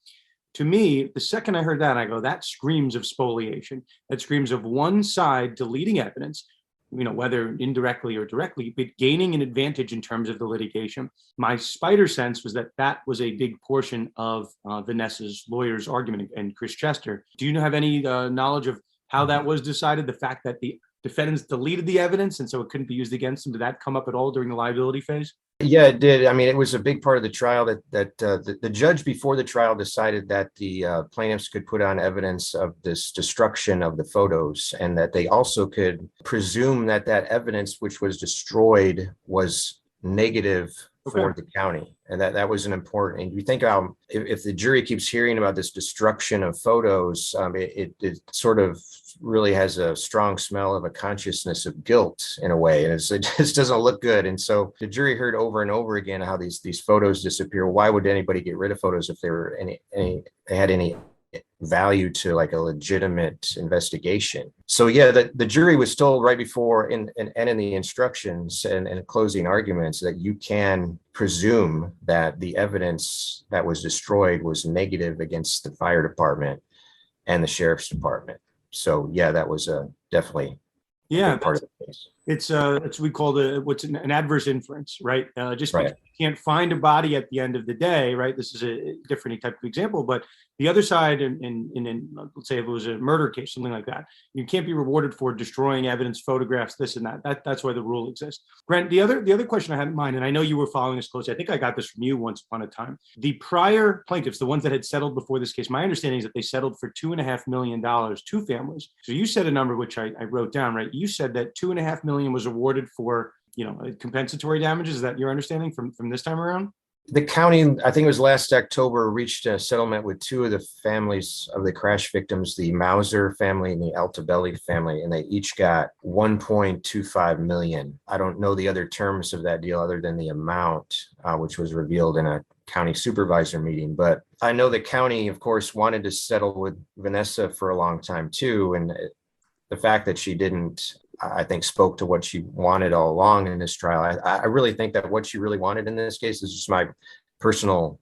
Speaker 1: To me, the second I heard that, I go, that screams of spoliation. That screams of one side deleting evidence, whether indirectly or directly, but gaining an advantage in terms of the litigation. My spider sense was that was a big portion of Vanessa's lawyer's argument and Chris Chester. Do you have any knowledge of how that was decided? The fact that the defendants deleted the evidence and so it couldn't be used against them, did that come up at all during the liability phase?
Speaker 3: Yeah, it did. I mean, it was a big part of the trial the judge before the trial decided that the plaintiffs could put on evidence of this destruction of the photos, and that they also could presume that that evidence which was destroyed was negative for the county. And that was an important, and you think if the jury keeps hearing about this destruction of photos, it sort of really has a strong smell of a consciousness of guilt in a way, and it just doesn't look good. And so the jury heard over and over again how these photos disappear. Why would anybody get rid of photos if they were they had any value to like a legitimate investigation? So yeah, the jury was told right before and in the instructions and closing arguments that you can presume that the evidence that was destroyed was negative against the fire department and the sheriff's department. So yeah, that was definitely a big part of the case.
Speaker 1: It's we call an adverse inference, right? Just because you can't find a body at the end of the day, right? This is a different type of example, but the other side, in let's say if it was a murder case, something like that, you can't be rewarded for destroying evidence, photographs, this and that. That's why the rule exists. Brent, the other question I had in mind, and I know you were following this closely. I think I got this from you once upon a time. The prior plaintiffs, the ones that had settled before this case, my understanding is that they settled for $2.5 million, two families. So you said a number which I wrote down, right? You said that $2.5 million was awarded for, compensatory damages. Is that your understanding from this time around?
Speaker 3: The county, I think it was last October, reached a settlement with two of the families of the crash victims, the Mauser family and the Altabelli family, and they each got $1.25 million. I don't know the other terms of that deal other than the amount, which was revealed in a county supervisor meeting. But I know the county, of course, wanted to settle with Vanessa for a long time too. And the fact that she didn't, I think, spoke to what she wanted all along in this trial. I really think that what she really wanted in this case is just my personal,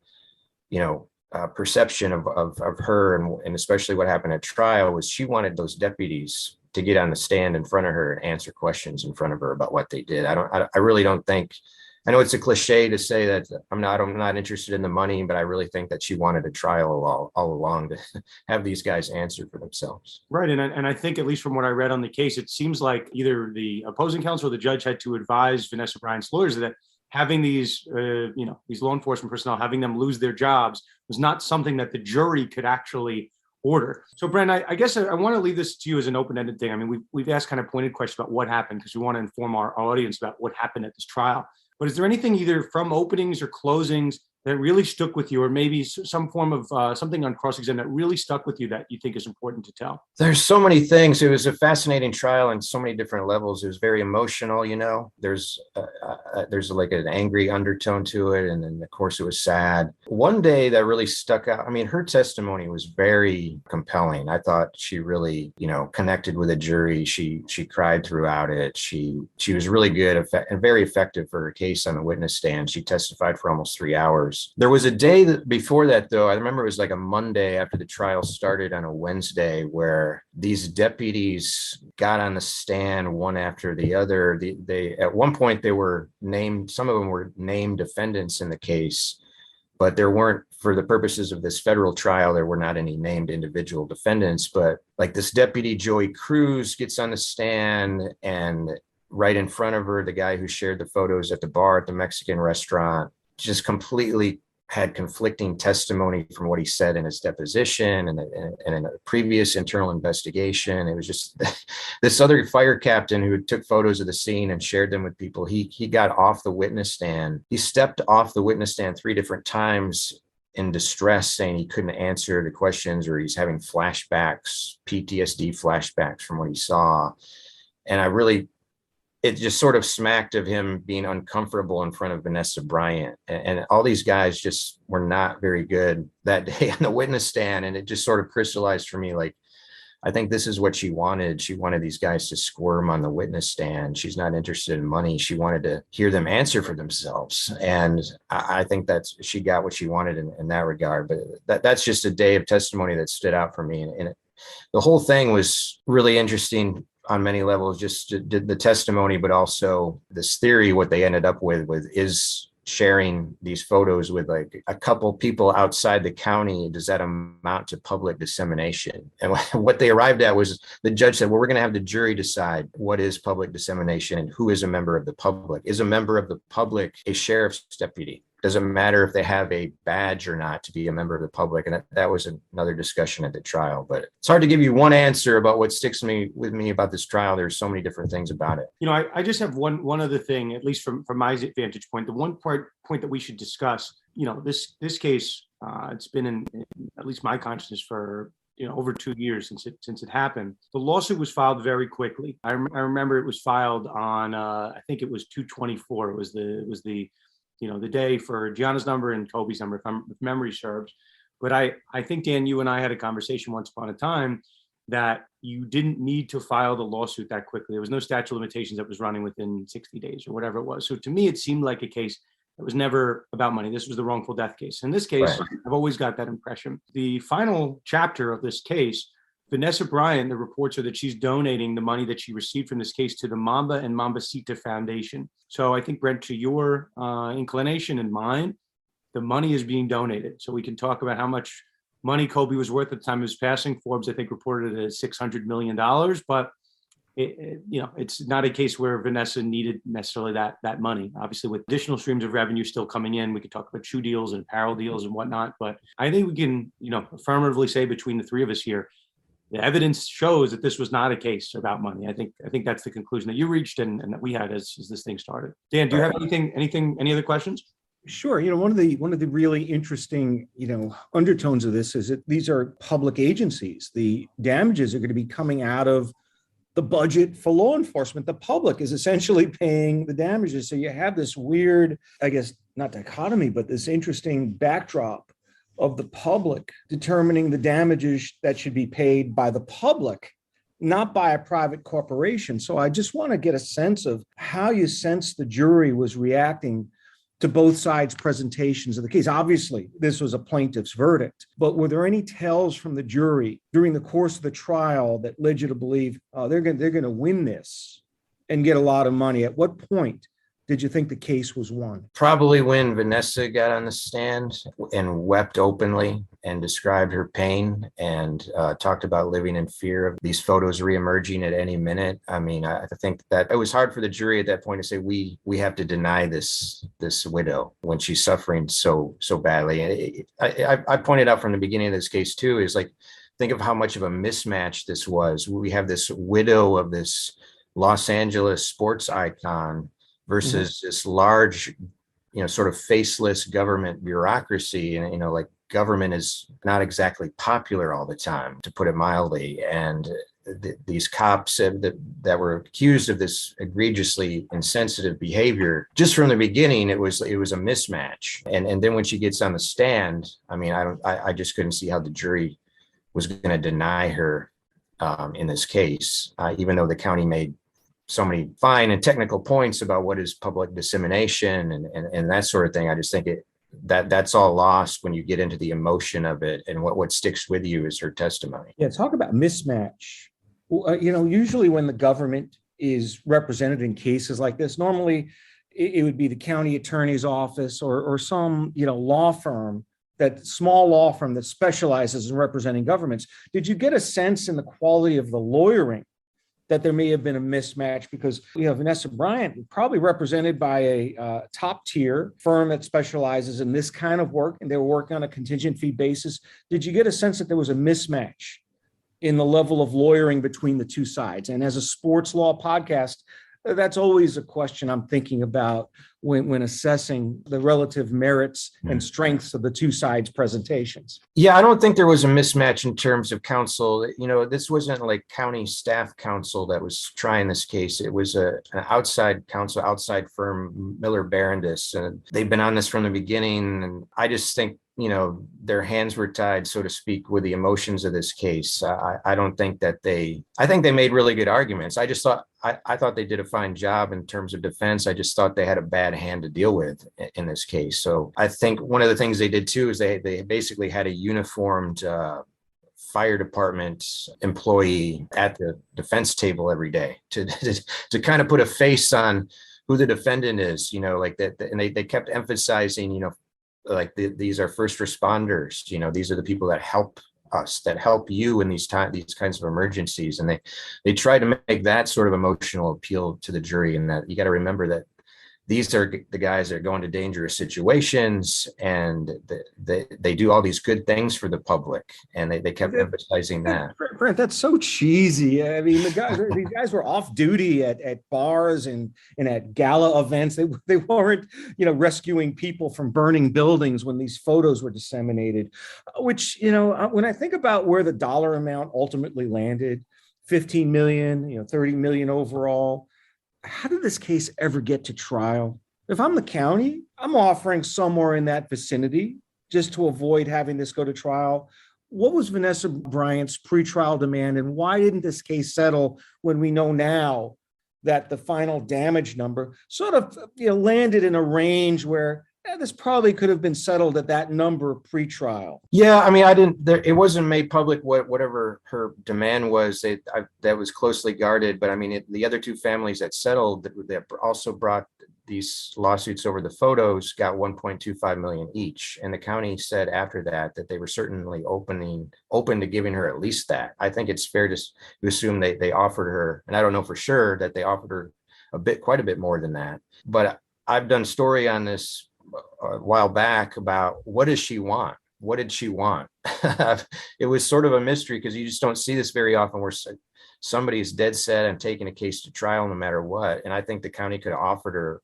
Speaker 3: perception of her, and especially what happened at trial, was she wanted those deputies to get on the stand in front of her and answer questions in front of her about what they did. I really don't think. I know it's a cliche to say that I'm not interested in the money, but I really think that she wanted a trial all along to have these guys answer for themselves.
Speaker 1: Right. And I think, at least from what I read on the case, it seems like either the opposing counsel or the judge had to advise Vanessa Bryant's lawyers that having these law enforcement personnel, having them lose their jobs was not something that the jury could actually order. So, Brent, I guess I want to leave this to you as an open-ended thing. I mean, we've asked kind of pointed questions about what happened because we want to inform our audience about what happened at this trial. But is there anything either from openings or closings that really stuck with you, or maybe some form of something on cross-exam that really stuck with you that you think is important to tell?
Speaker 3: There's so many things. It was a fascinating trial on so many different levels. It was very emotional, there's like an angry undertone to it. And then of course it was sad. One day that really stuck out, I mean, her testimony was very compelling. I thought she really, connected with the jury. She cried throughout it. She was really good and very effective for her case on the witness stand. She testified for almost 3 hours. There was a day before that, though. I remember it was like a Monday after the trial started on a Wednesday, where these deputies got on the stand one after the other. They at one point they were named. Some of them were named defendants in the case, but there weren't, for the purposes of this federal trial, there were not any named individual defendants. But like this deputy Joey Cruz gets on the stand, and right in front of her, the guy who shared the photos at the bar at the Mexican restaurant just completely had conflicting testimony from what he said in his deposition and in a previous internal investigation. It was just this other fire captain who took photos of the scene and shared them with people. He got off the witness stand. He stepped off the witness stand 3 different times in distress, saying he couldn't answer the questions, or he's having flashbacks, PTSD flashbacks from what he saw. And it just sort of smacked of him being uncomfortable in front of Vanessa Bryant. And all these guys just were not very good that day on the witness stand. And it just sort of crystallized for me, like, I think this is what she wanted. She wanted these guys to squirm on the witness stand. She's not interested in money. She wanted to hear them answer for themselves. And I think she got what she wanted in that regard. But that's just a day of testimony that stood out for me. And the whole thing was really interesting on many levels, just the testimony, but also this theory, what they ended up with is sharing these photos with like a couple people outside the county, does that amount to public dissemination? And what they arrived at was the judge said, well, we're going to have the jury decide what is public dissemination and who is a member of the public. Is a member of the public a sheriff's deputy? Doesn't matter if they have a badge or not to be a member of the public. And that was another discussion at the trial. But it's hard to give you one answer about what sticks with me about this trial. There's so many different things about it.
Speaker 1: I just have one other thing, at least from my vantage point. The one point that we should discuss, this case, it's been in at least my consciousness for over 2 years since it happened. The lawsuit was filed very quickly. I remember it was filed on I think it was 2/24. It was the the day for Gianna's number and Kobe's number, if memory serves. But I think, Dan, you and I had a conversation once upon a time that you didn't need to file the lawsuit that quickly. There was no statute of limitations that was running within 60 days or whatever it was. So to me, it seemed like a case that was never about money. This was the wrongful death case. In this case, right. I've always got that impression. The final chapter of this case, Vanessa Bryant, the reports are that she's donating the money that she received from this case to the Mamba and Mambacita Foundation. So I think, Brent, to your inclination and mine, the money is being donated. So we can talk about how much money Kobe was worth at the time of his passing. Forbes, I think, reported it as $600 million. But it's not a case where Vanessa needed necessarily that money. Obviously, with additional streams of revenue still coming in, we could talk about shoe deals and apparel deals and whatnot. But I think we can, affirmatively say between the three of us here, the evidence shows that this was not a case about money. I think that's the conclusion that you reached and that we had as this thing started. Dan, do you have any other questions?
Speaker 2: Sure. One of the really interesting, undertones of this is that these are public agencies. The damages are going to be coming out of the budget for law enforcement. The public is essentially paying the damages. So you have this weird, I guess, not dichotomy, but this interesting backdrop of the public determining the damages that should be paid by the public, not by a private corporation. So I just want to get a sense of how you sense the jury was reacting to both sides' presentations of the case. Obviously, this was a plaintiff's verdict, but were there any tells from the jury during the course of the trial that led you to believe they're going to win this and get a lot of money? At what point did you think the case was won?
Speaker 3: Probably when Vanessa got on the stand and wept openly and described her pain and talked about living in fear of these photos reemerging at any minute. I mean, I think that it was hard for the jury at that point to say, we have to deny this widow when she's suffering so badly. And I pointed out from the beginning of this case too, is like, think of how much of a mismatch this was. We have this widow of this Los Angeles sports icon versus this large, sort of faceless government bureaucracy. And, like government is not exactly popular all the time, to put it mildly. And these cops that were accused of this egregiously insensitive behavior, just from the beginning, it was a mismatch. And then when she gets on the stand, I mean, I just couldn't see how the jury was going to deny her in this case, even though the county made so many fine and technical points about what is public dissemination and that sort of thing. I just think that's all lost when you get into the emotion of it, and what sticks with you is her testimony.
Speaker 2: Yeah, talk about mismatch. Usually when the government is represented in cases like this, normally it would be the county attorney's office or some law firm, that small law firm that specializes in representing governments. Did you get a sense in the quality of the lawyering that there may have been a mismatch? Because Vanessa Bryant, probably represented by a top tier firm that specializes in this kind of work, and they were working on a contingent fee basis. Did you get a sense that there was a mismatch in the level of lawyering between the two sides? And as a sports law podcast, that's always a question I'm thinking about when assessing the relative merits and strengths of the two sides' presentations.
Speaker 3: Yeah, I don't think there was a mismatch in terms of counsel. This wasn't like county staff counsel that was trying this case. It was an outside counsel, outside firm, Miller Barondis, and they've been on this from the beginning. And I just think, their hands were tied, so to speak, with the emotions of this case. I don't think that I think they made really good arguments. I thought they did a fine job in terms of defense. I just thought they had a bad hand to deal with in this case. So I think one of the things they did too is they basically had a uniformed fire department employee at the defense table every day to kind of put a face on who the defendant is, like that. And they kept emphasizing, like these are first responders, these are the people that help us, that help you in these kinds of emergencies. And they try to make that sort of emotional appeal to the jury. And that you got to remember that these are the guys that are going to dangerous situations, and they do all these good things for the public. And they kept emphasizing that.
Speaker 2: Brent, that's so cheesy. I mean, these guys were off duty at bars and at gala events. They weren't, rescuing people from burning buildings when these photos were disseminated, which, when I think about where the dollar amount ultimately landed, 15 million, 30 million overall. How did this case ever get to trial? If I'm the county, I'm offering somewhere in that vicinity just to avoid having this go to trial. What was Vanessa Bryant's pretrial demand, and why didn't this case settle when we know now that the final damage number sort of landed in a range where this probably could have been settled at that number pretrial?
Speaker 3: Yeah, I mean, it wasn't made public whatever her demand was. That was closely guarded. But I mean, the other two families that settled that also brought these lawsuits over the photos got 1.25 million each. And the county said after that they were certainly open to giving her at least that. I think it's fair to assume they offered her, and I don't know for sure that they offered her quite a bit more than that. But I've done story on this a while back about what does she want? What did she want? It was sort of a mystery because you just don't see this very often where somebody's dead set on taking a case to trial no matter what. And I think the county could have offered her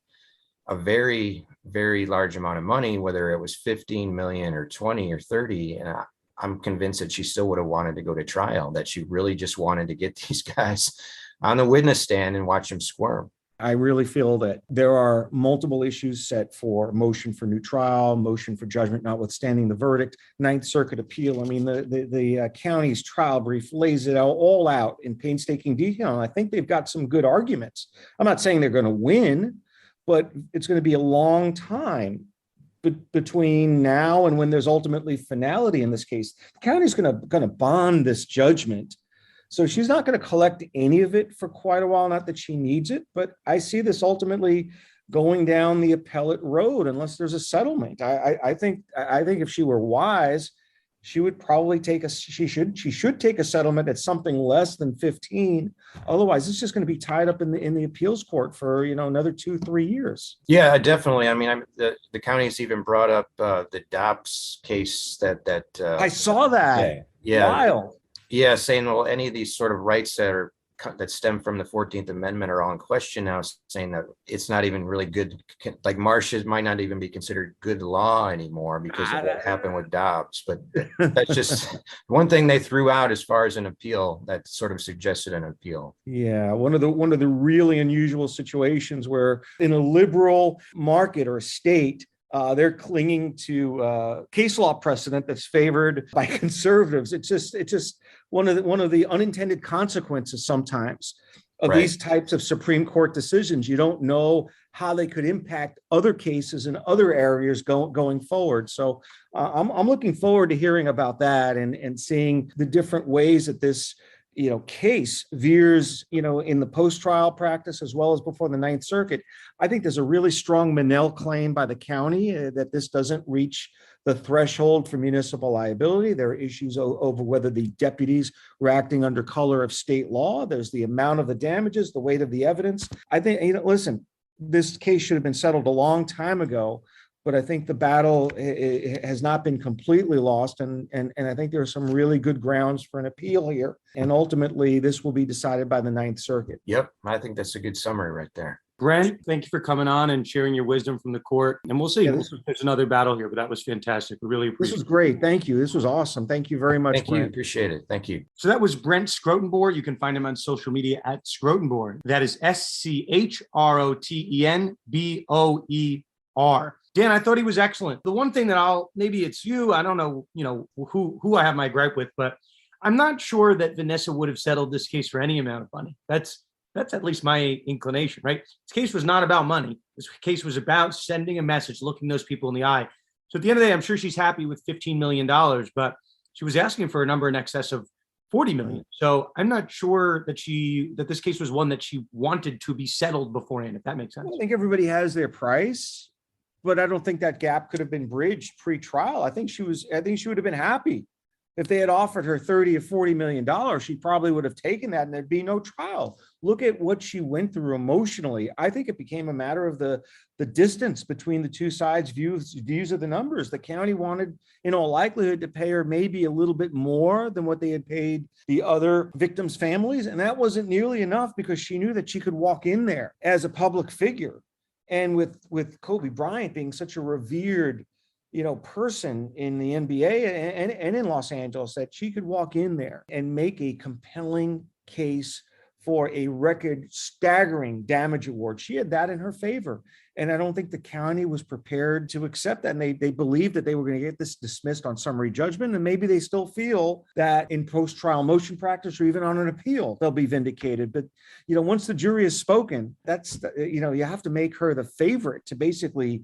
Speaker 3: a very, very large amount of money, whether it was 15 million or 20 or 30. And I'm convinced that she still would have wanted to go to trial, that she really just wanted to get these guys on the witness stand and watch them squirm.
Speaker 2: I really feel that there are multiple issues set for motion for new trial, motion for judgment notwithstanding the verdict, Ninth Circuit appeal. I mean, the county's trial brief lays it all out in painstaking detail. And I think they've got some good arguments. I'm not saying they're going to win, but it's going to be a long time between now and when there's ultimately finality in this case. The county's going to bond this judgment. So she's not going to collect any of it for quite a while, not that she needs it, but I see this ultimately going down the appellate road unless there's a settlement. I think if she were wise, she would probably she should take a settlement at something less than 15. Otherwise, it's just going to be tied up in the appeals court for another 2-3 years.
Speaker 3: Yeah, definitely. I mean, the county's even brought up the Dobbs case that
Speaker 2: I saw that.
Speaker 3: Yeah.
Speaker 2: Wild.
Speaker 3: Yeah, saying, well, any of these sort of rights that stem from the 14th Amendment are all in question now, saying that it's not even really good, like marshes might not even be considered good law anymore because of what happened with Dobbs. But that's just one thing they threw out as far as an appeal that sort of suggested an appeal.
Speaker 2: Yeah, one of the really unusual situations where in a liberal market or state, they're clinging to case law precedent that's favored by conservatives. It's just one of the unintended consequences sometimes of these types of Supreme Court decisions. You don't know how they could impact other cases in other areas going forward. So I'm looking forward to hearing about that and seeing the different ways that this case veers, in the post-trial practice as well as before the Ninth Circuit. I think there's a really strong Monell claim by the county that this doesn't reach the threshold for municipal liability. There are issues over whether the deputies were acting under color of state law. There's the amount of the damages, the weight of the evidence. I think, listen, this case should have been settled a long time ago, but I think the battle has not been completely lost. And I think there are some really good grounds for an appeal here. And ultimately, this will be decided by the Ninth Circuit.
Speaker 3: Yep. I think that's a good summary right there.
Speaker 1: Brent, thank you for coming on and sharing your wisdom from the court. And we'll see.
Speaker 2: Yeah,
Speaker 1: There's another battle here, but that was fantastic. We really appreciate it.
Speaker 2: This was great. Thank you. This was awesome. Thank you very much,
Speaker 3: Thank
Speaker 2: Brent.
Speaker 3: you. Appreciate it. Thank you.
Speaker 1: So that was Brent Schrotenboer. You can find him on social media at Schrotenboer. That is SCHROTENBOER. Dan, I thought he was excellent. The one thing that maybe it's you, I don't know, who I have my gripe with, but I'm not sure that Vanessa would have settled this case for any amount of money. That's at least my inclination, right? This case was not about money. This case was about sending a message, looking those people in the eye. So at the end of the day, I'm sure she's happy with $15 million, but she was asking for a number in excess of 40 million. So I'm not sure that this case was one that she wanted to be settled beforehand, if that makes sense.
Speaker 2: I think everybody has their price, but I don't think that gap could have been bridged pre-trial. I think she would have been happy if they had offered her 30 or 40 million dollars. She probably would have taken that and there'd be no trial. Look at what she went through emotionally. I think it became a matter of the distance between the two sides' views of the numbers. The county wanted, in all likelihood, to pay her maybe a little bit more than what they had paid the other victims' families. And that wasn't nearly enough because she knew that she could walk in there as a public figure. And with Kobe Bryant being such a revered person in the NBA and in Los Angeles, that she could walk in there and make a compelling case for a record staggering damage award. She had that in her favor. And I don't think the county was prepared to accept that. And they believed that they were going to get this dismissed on summary judgment. And maybe they still feel that in post-trial motion practice or even on an appeal, they'll be vindicated. But, once the jury has spoken, you have to make her the favorite to basically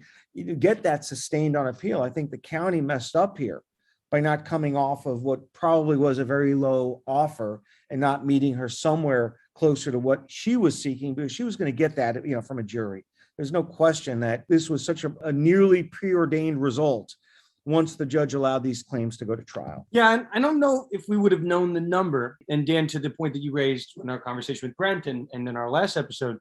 Speaker 2: get that sustained on appeal. I think the county messed up here by not coming off of what probably was a very low offer and not meeting her somewhere closer to what she was seeking, because she was going to get that, from a jury. There's no question that this was such a nearly preordained result once the judge allowed these claims to go to trial.
Speaker 1: Yeah, and I don't know if we would have known the number. And Dan, to the point that you raised in our conversation with Brent and in our last episode,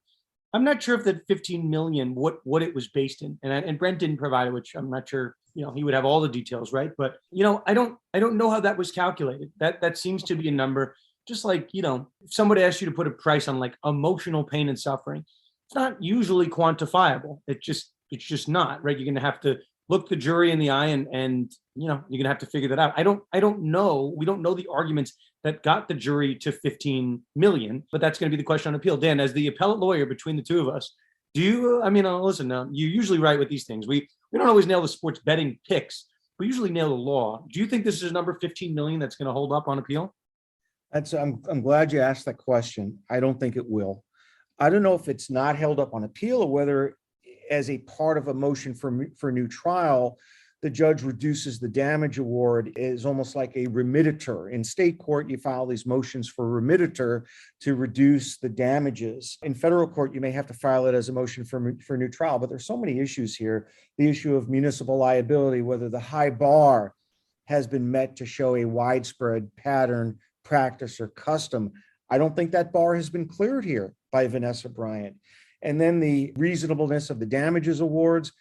Speaker 1: I'm not sure if that 15 million, what it was based in. And Brent didn't provide it, which I'm not sure, he would have all the details, right? But, I don't know how that was calculated. That seems to be a number. Just like, if somebody asked you to put a price on like emotional pain and suffering, it's not usually quantifiable. It's just not, right? You're going to have to look the jury in the eye and you're going to have to figure that out. I don't know. We don't know the arguments that got the jury to 15 million, but that's going to be the question on appeal. Dan, as the appellate lawyer between the two of us, listen, you usually write with these things. We don't always nail the sports betting picks. We usually nail the law. Do you think this is number 15 million that's going to hold up on appeal?
Speaker 2: I'm glad you asked that question. I don't think it will. I don't know if it's not held up on appeal or whether as a part of a motion for new trial, the judge reduces the damage award is almost like a remittiture. In state court, you file these motions for remittiture to reduce the damages. In federal court, you may have to file it as a motion for new trial, but there's so many issues here. The issue of municipal liability, whether the high bar has been met to show a widespread pattern, practice, or custom. I don't think that bar has been cleared here by Vanessa Bryant. And then the reasonableness of the damages awards.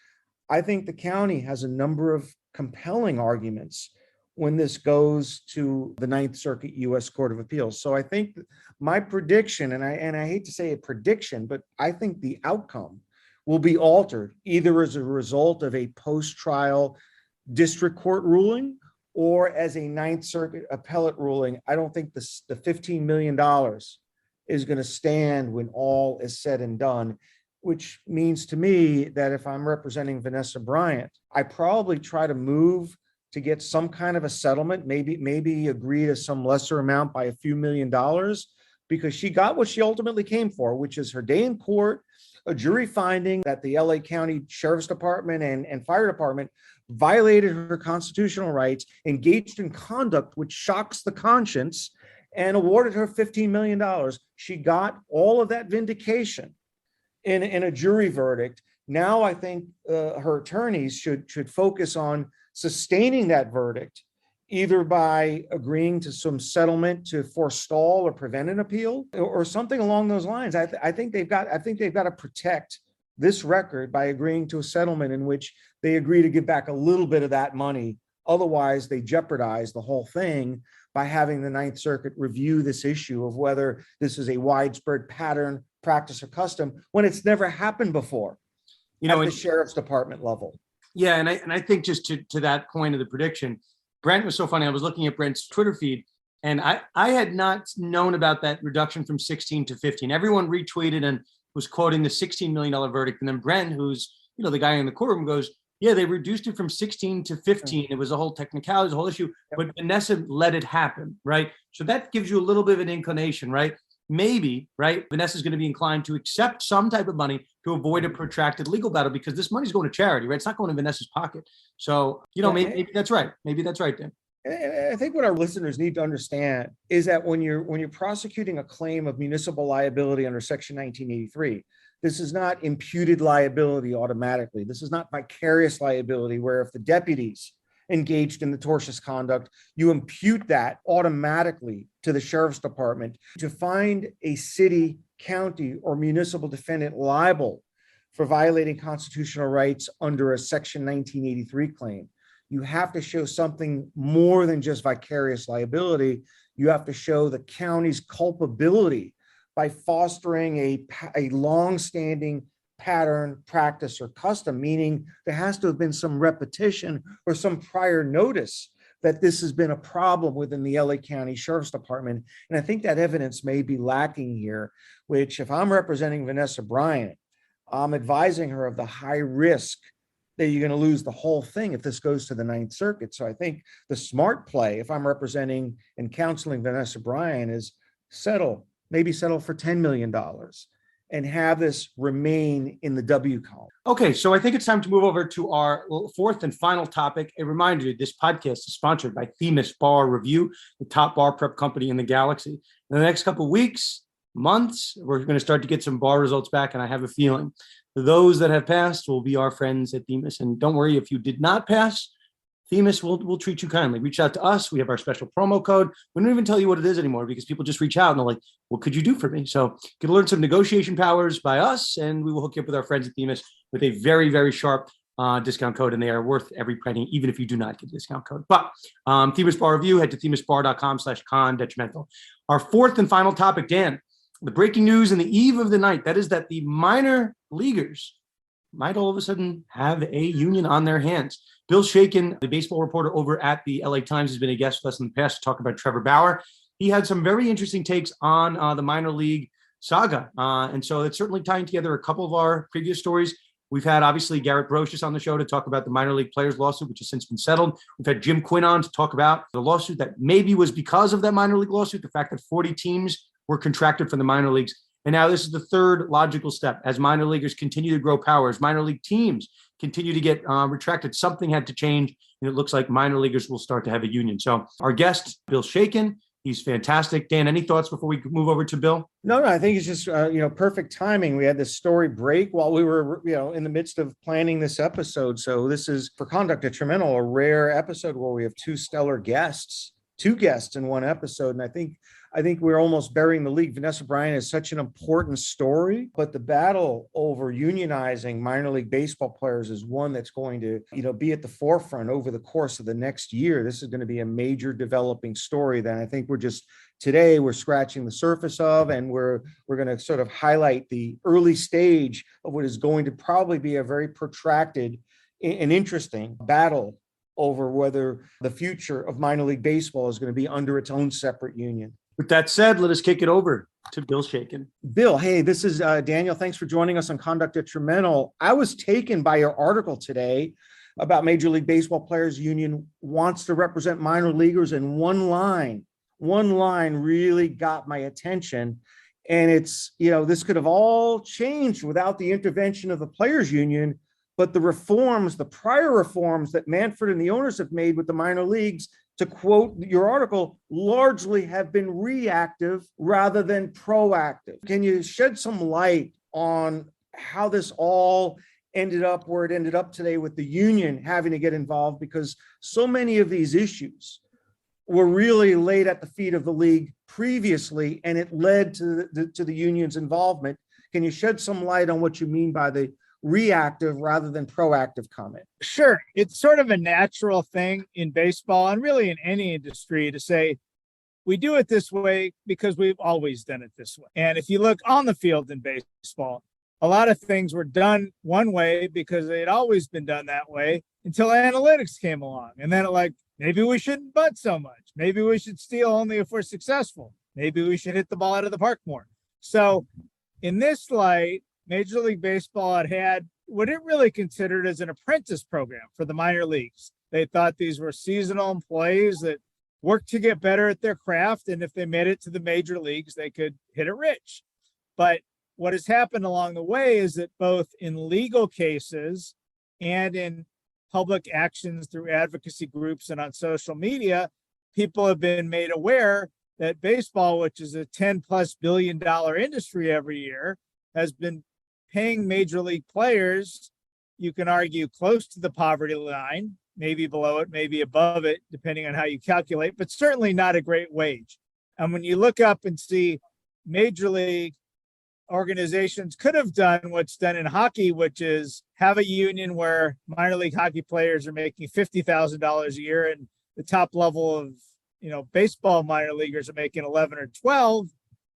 Speaker 2: I think the county has a number of compelling arguments when this goes to the Ninth Circuit U.S. Court of Appeals. So I think my prediction, and I hate to say a prediction, but I think the outcome will be altered either as a result of a post-trial district court ruling or as a Ninth Circuit appellate ruling. I don't think the $15 million is going to stand when all is said and done, which means to me that if I'm representing Vanessa Bryant, I probably try to move to get some kind of a settlement, maybe agree to some lesser amount by a few $1,000,000, because she got what she ultimately came for, which is her day in court, a jury finding that the LA County Sheriff's Department and Fire Department violated her constitutional rights, engaged in conduct which shocks the conscience, and awarded her $15 million. She got all of that vindication in a jury verdict. Now I think her attorneys should focus on sustaining that verdict, either by agreeing to some settlement to forestall or prevent an appeal, or something along those lines. I think they've got to protect this record by agreeing to a settlement in which they agree to give back a little bit of that money. Otherwise, they jeopardize the whole thing by having the Ninth Circuit review this issue of whether this is a widespread pattern, practice, or custom when it's never happened before at the sheriff's department level.
Speaker 1: Yeah, and I think just to that point of the prediction, Brent was so funny. I was looking at Brent's Twitter feed, and I had not known about that reduction from 16 to 15. Everyone retweeted and was quoting the $16 million verdict. And then Brent, who's the guy in the courtroom, goes, yeah, they reduced it from 16 to 15. It was a whole technicality, a whole issue, but Vanessa let it happen, right? So that gives you a little bit of an inclination, right? Maybe, right, Vanessa's going to be inclined to accept some type of money to avoid a protracted legal battle, because this money's going to charity, right? It's not going to Vanessa's pocket. So, maybe that's right. Maybe that's right, Dan.
Speaker 2: And I think what our listeners need to understand is that when you're prosecuting a claim of municipal liability under Section 1983, this is not imputed liability automatically. This is not vicarious liability, where if the deputies engaged in the tortious conduct, you impute that automatically to the sheriff's department. To find a city, county, or municipal defendant liable for violating constitutional rights under a Section 1983 claim, you have to show something more than just vicarious liability. You have to show the county's culpability by fostering a long-standing pattern, practice, or custom, meaning there has to have been some repetition or some prior notice that this has been a problem within the LA County Sheriff's Department. And I think that evidence may be lacking here, which, if I'm representing Vanessa Bryant, I'm advising her of the high risk that you're going to lose the whole thing if this goes to the Ninth Circuit. So I think the smart play, if I'm representing and counseling Vanessa Bryant, is maybe settle for $10 million and have this remain in the W column.
Speaker 1: Okay, so I think it's time to move over to our fourth and final topic. A reminder, this podcast is sponsored by Themis Bar Review, the top bar prep company in the galaxy. In the next couple of weeks, months, we're going to start to get some bar results back, and I have a feeling those that have passed will be our friends at Themis. And don't worry, if you did not pass, Themis will treat you kindly. Reach out to us. We have our special promo code. We don't even tell you what it is anymore, because people just reach out and they're like, what could you do for me? So you can learn some negotiation powers by us, and we will hook you up with our friends at Themis with a very, very sharp discount code, and they are worth every penny, even if you do not get a discount code. But Themis Bar Review, head to themisbar.com/Conduct Detrimental. Our fourth and final topic, Dan, the breaking news in the eve of the night, that is that the minor leaguers might all of a sudden have a union on their hands. Bill Shaikin, the baseball reporter over at the LA Times, has been a guest with us in the past to talk about Trevor Bauer. He had some very interesting takes on the minor league saga. And so it's certainly tying together a couple of our previous stories. We've had, obviously, Garrett Brocious on the show to talk about the minor league players lawsuit, which has since been settled. We've had Jim Quinn on to talk about the lawsuit that maybe was because of that minor league lawsuit, the fact that 40 teams were contracted from the minor leagues. And now this is the third logical step. As minor leaguers continue to grow power, as minor league teams continue to get retracted, something had to change. And it looks like minor leaguers will start to have a union. So our guest, Bill Shaikin, he's fantastic. Dan, any thoughts before we move over to Bill?
Speaker 2: No, I think it's just, perfect timing. We had this story break while we were, in the midst of planning this episode. So this is, for Conduct Detrimental, a rare episode where we have two guests in one episode. And I think we're almost burying the league. Vanessa Bryant is such an important story, but the battle over unionizing minor league baseball players is one that's going to, be at the forefront over the course of the next year. This is going to be a major developing story that I think we're scratching the surface of, and we're going to sort of highlight the early stage of what is going to probably be a very protracted and interesting battle over whether the future of minor league baseball is going to be under its own separate union.
Speaker 1: With that said, let us kick it over to Bill Shaikin.
Speaker 2: Bill, hey, this is Daniel. Thanks for joining us on Conduct Detrimental. I was taken by your article today about Major League Baseball Players Union wants to represent minor leaguers, and one line really got my attention. And it's, this could have all changed without the intervention of the Players Union. But the prior reforms that Manfred and the owners have made with the minor leagues, to quote your article, largely have been reactive rather than proactive. Can you shed some light on how this all ended up where it ended up today with the union having to get involved? Because so many of these issues were really laid at the feet of the league previously, and it led to the union's involvement. Can you shed some light on what you mean by the reactive rather than proactive comment?
Speaker 4: Sure. It's sort of a natural thing in baseball and really in any industry to say, we do it this way because we've always done it this way. And if you look on the field in baseball, a lot of things were done one way because they'd always been done that way until analytics came along. And then maybe we shouldn't bunt so much. Maybe we should steal only if we're successful. Maybe we should hit the ball out of the park more. So in this light, Major League Baseball had what it really considered as an apprentice program for the minor leagues. They thought these were seasonal employees that worked to get better at their craft, and if they made it to the major leagues, they could hit it rich. But what has happened along the way is that both in legal cases and in public actions through advocacy groups and on social media, people have been made aware that baseball, which is a $10+ billion industry every year, has been paying major league players, you can argue, close to the poverty line, maybe below it, maybe above it, depending on how you calculate, but certainly not a great wage. And when you look up and see major league organizations could have done what's done in hockey, which is have a union where minor league hockey players are making $50,000 a year and the top level of, baseball minor leaguers are making 11 or 12.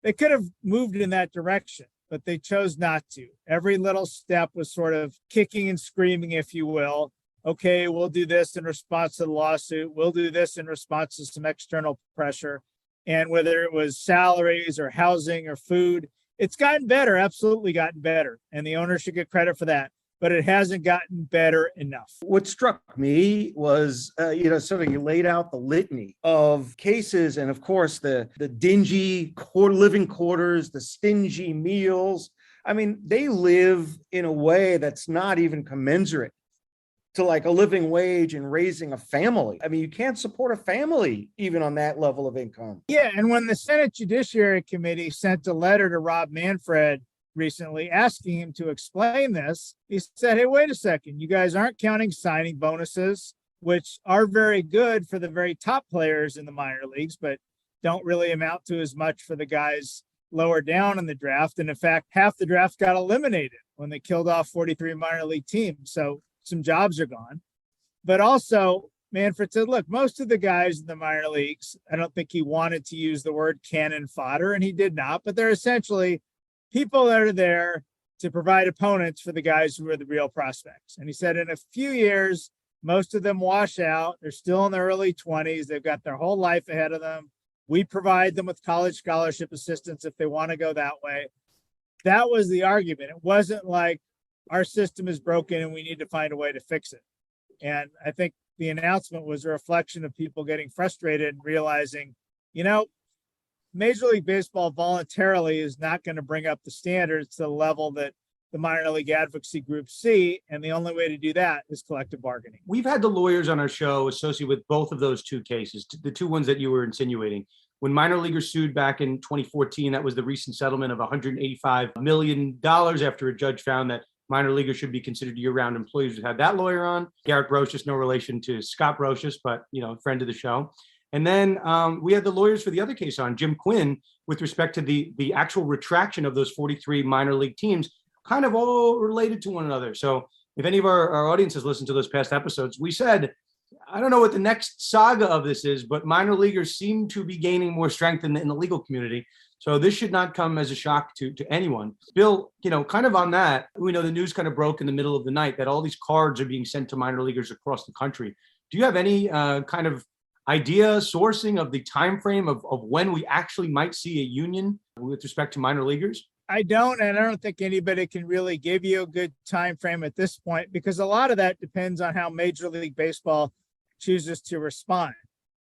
Speaker 4: They could have moved in that direction, but they chose not to. Every little step was sort of kicking and screaming, if you will. Okay, we'll do this in response to the lawsuit. We'll do this in response to some external pressure. And whether it was salaries or housing or food, it's gotten better, absolutely gotten better. And the owner should get credit for that. But it hasn't gotten better enough.
Speaker 2: What struck me was, sort of you laid out the litany of cases, and of course the dingy living quarters, the stingy meals. I mean, they live in a way that's not even commensurate to like a living wage and raising a family. I mean, you can't support a family even on that level of income.
Speaker 4: Yeah, and when the Senate Judiciary Committee sent a letter to Rob Manfred recently asking him to explain this, he said, hey, wait a second, you guys aren't counting signing bonuses, which are very good for the very top players in the minor leagues, but don't really amount to as much for the guys lower down in the draft. And in fact, half the draft got eliminated when they killed off 43 minor league teams. So some jobs are gone. But also, Manfred said, look, most of the guys in the minor leagues, I don't think he wanted to use the word cannon fodder, and he did not, but they're essentially people that are there to provide opponents for the guys who are the real prospects. And he said in a few years, most of them wash out. They're still in their early 20s. They've got their whole life ahead of them. We provide them with college scholarship assistance if they want to go that way. That was the argument. It wasn't like our system is broken and we need to find a way to fix it. And I think the announcement was a reflection of people getting frustrated and realizing, Major League Baseball voluntarily is not going to bring up the standards to the level that the minor league advocacy groups see. And the only way to do that is collective bargaining.
Speaker 1: We've had the lawyers on our show associated with both of those two cases, the two ones that you were insinuating. When minor leaguers sued back in 2014, that was the recent settlement of $185 million after a judge found that minor leaguers should be considered year-round employees. We had that lawyer on, Garrett Brocious, no relation to Scott Brocious, but, friend of the show. And then we had the lawyers for the other case on, Jim Quinn, with respect to the actual retraction of those 43 minor league teams, kind of all related to one another. So if any of our audience has listened to those past episodes, we said, I don't know what the next saga of this is, but minor leaguers seem to be gaining more strength in the legal community. So this should not come as a shock to anyone. Bill, kind of on that, we know the news kind of broke in the middle of the night that all these cards are being sent to minor leaguers across the country. Do you have any kind of idea, sourcing of the time frame of when we actually might see a union with respect to minor leaguers?
Speaker 4: I don't, and I don't think anybody can really give you a good time frame at this point, because a lot of that depends on how Major League Baseball chooses to respond.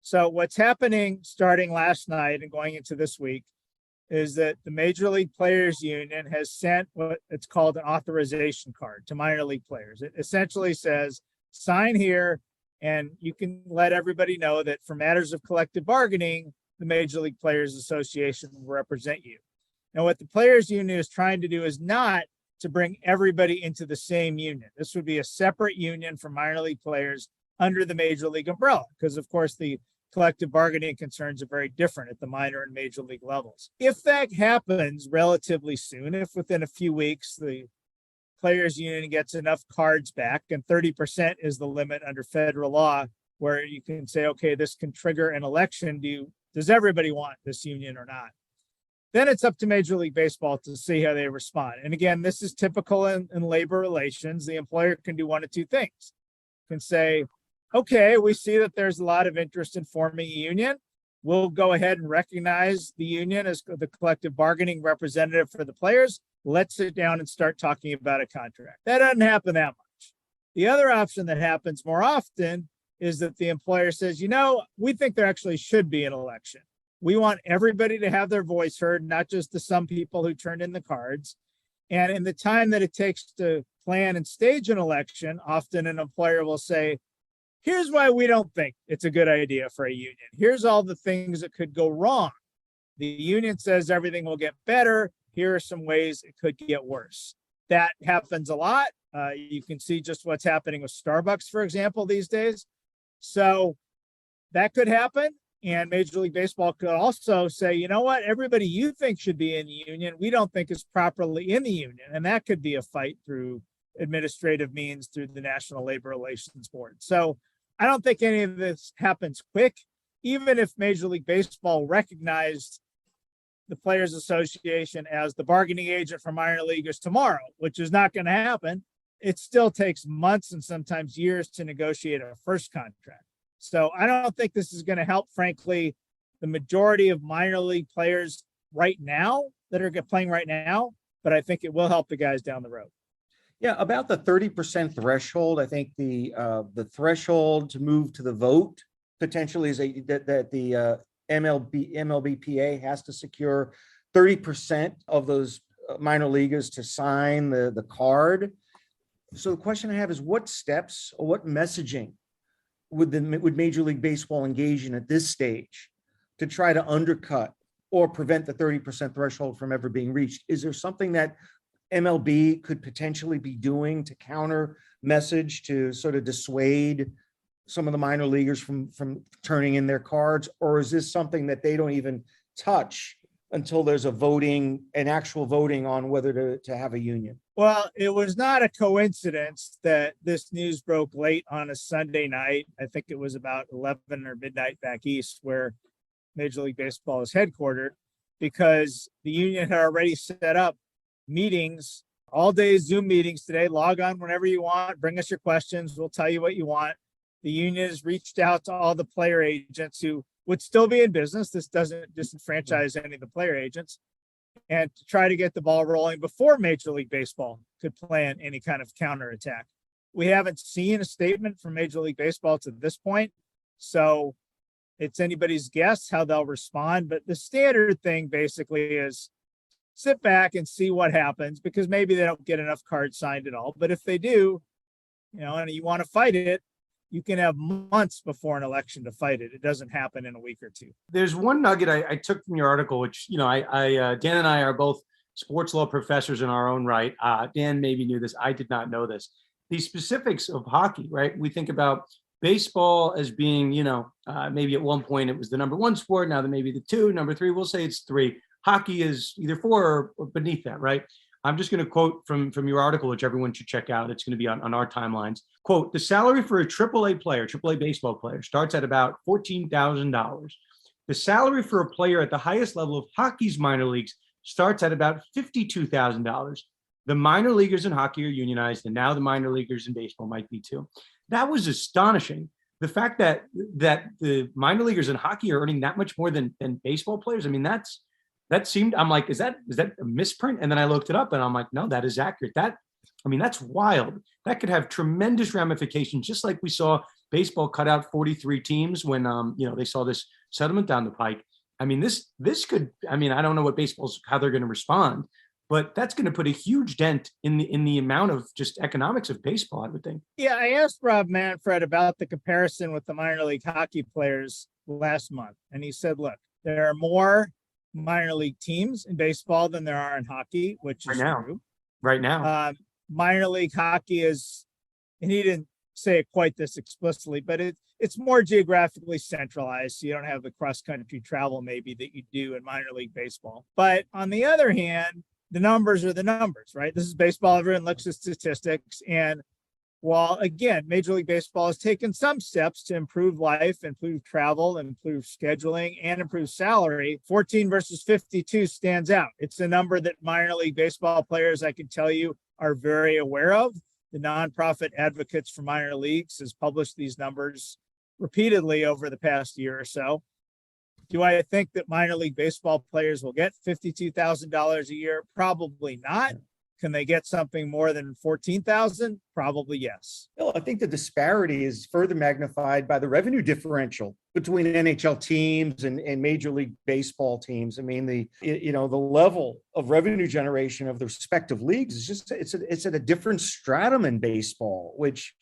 Speaker 4: So what's happening starting last night and going into this week is that the Major League Players Union has sent what it's called an authorization card to minor league players. It essentially says, sign here, and you can let everybody know that for matters of collective bargaining, the Major League Players Association will represent you. Now, what the Players Union is trying to do is not to bring everybody into the same union. This would be a separate union for minor league players under the Major League umbrella, because, of course, the collective bargaining concerns are very different at the minor and major league levels. If that happens relatively soon, if within a few weeks the Players Union gets enough cards back, and 30% is the limit under federal law, where you can say, okay, this can trigger an election. Does everybody want this union or not? Then it's up to Major League Baseball to see how they respond. And again, this is typical in labor relations. The employer can do one of two things. Can say, okay, we see that there's a lot of interest in forming a union. We'll go ahead and recognize the union as the collective bargaining representative for the players. Let's sit down and start talking about a contract. That doesn't happen that much. The other option that happens more often is that the employer says, we think there actually should be an election. We want everybody to have their voice heard, not just the some people who turned in the cards. And in the time that it takes to plan and stage an election, often an employer will say, here's why we don't think it's a good idea for a union. Here's all the things that could go wrong. The union says everything will get better. Here are some ways it could get worse. That happens a lot. You can see just what's happening with Starbucks, for example, these days. So that could happen. And Major League Baseball could also say, you know what, everybody you think should be in the union, we don't think is properly in the union. And that could be a fight through administrative means through the National Labor Relations Board. So I don't think any of this happens quick. Even if Major League Baseball recognized the Players Association as the bargaining agent for minor leaguers tomorrow, which is not going to happen, it still takes months and sometimes years to negotiate a first contract. So I don't think this is going to help, frankly, the majority of minor league players right now that are playing right now, but I think it will help the guys down the road.
Speaker 2: Yeah, about the 30% threshold. I think the threshold to move to the vote potentially is that the MLBPA has to secure 30% of those minor leaguers to sign the card. So the question I have is, what steps or what messaging would Major League Baseball engage in at this stage to try to undercut or prevent the 30% threshold from ever being reached? Is there something that MLB could potentially be doing to counter message to sort of dissuade some of the minor leaguers from turning in their cards? Or is this something that they don't even touch until there's an actual voting on whether to have a union?
Speaker 4: Well, it was not a coincidence that this news broke late on a Sunday night. I think it was about 11 or midnight back east where Major League Baseball is headquartered, because the union had already set up meetings, all day Zoom meetings today. Log on whenever you want, bring us your questions, we'll tell you what you want. The union has reached out to all the player agents who would still be in business. This doesn't disenfranchise any of the player agents, and to try to get the ball rolling before Major League Baseball could plan any kind of counterattack. We haven't seen a statement from Major League Baseball to this point, so it's anybody's guess how they'll respond. But the standard thing basically is sit back and see what happens, because maybe they don't get enough cards signed at all. But if they do, and you want to fight it, you can have months before an election to fight it. It doesn't happen in a week or two.
Speaker 1: There's one nugget I took from your article, which, Dan and I are both sports law professors in our own right. Dan maybe knew this. I did not know this. The specifics of hockey, right? We think about baseball as being, maybe at one point it was the number one sport. Now that maybe the two, number three, we'll say it's three. Hockey is either four or beneath that, right? I'm just going to quote from your article, which everyone should check out. It's going to be on our timelines. Quote, the salary for a AAA baseball player starts at about $14,000. The salary for a player at the highest level of hockey's minor leagues starts at about $52,000. The minor leaguers in hockey are unionized, and now the minor leaguers in baseball might be too. That was astonishing. The fact that the minor leaguers in hockey are earning that much more than baseball players. I mean, that seemed, I'm like, is that a misprint? And then I looked it up and I'm like, no, that is accurate. That's wild. That could have tremendous ramifications, just like we saw baseball cut out 43 teams when, they saw this settlement down the pike. I mean, this could, I don't know what how they're going to respond, but that's going to put a huge dent in the amount of just economics of baseball, I would think.
Speaker 4: Yeah, I asked Rob Manfred about the comparison with the minor league hockey players last month. And he said, look, there are more minor league teams in baseball than there are in hockey, which is true.
Speaker 1: Right now.
Speaker 4: Minor league hockey is, and he didn't say it quite this explicitly, but it's more geographically centralized. So you don't have the cross-country travel maybe that you do in minor league baseball. But on the other hand, the numbers are the numbers, right? This is baseball. Everyone looks at statistics. And while, again, Major League Baseball has taken some steps to improve life, improve travel, improve scheduling, and improve salary, 14 versus 52 stands out. It's a number that minor league baseball players, I can tell you, are very aware of. The nonprofit Advocates for Minor Leagues has published these numbers repeatedly over the past year or so. Do I think that minor league baseball players will get $52,000 a year? Probably not. Can they get something more than 14,000? Probably yes.
Speaker 2: Bill, I think the disparity is further magnified by the revenue differential between NHL teams and Major League Baseball teams. I mean, the level of revenue generation of the respective leagues is just it's at a different stratum in baseball, which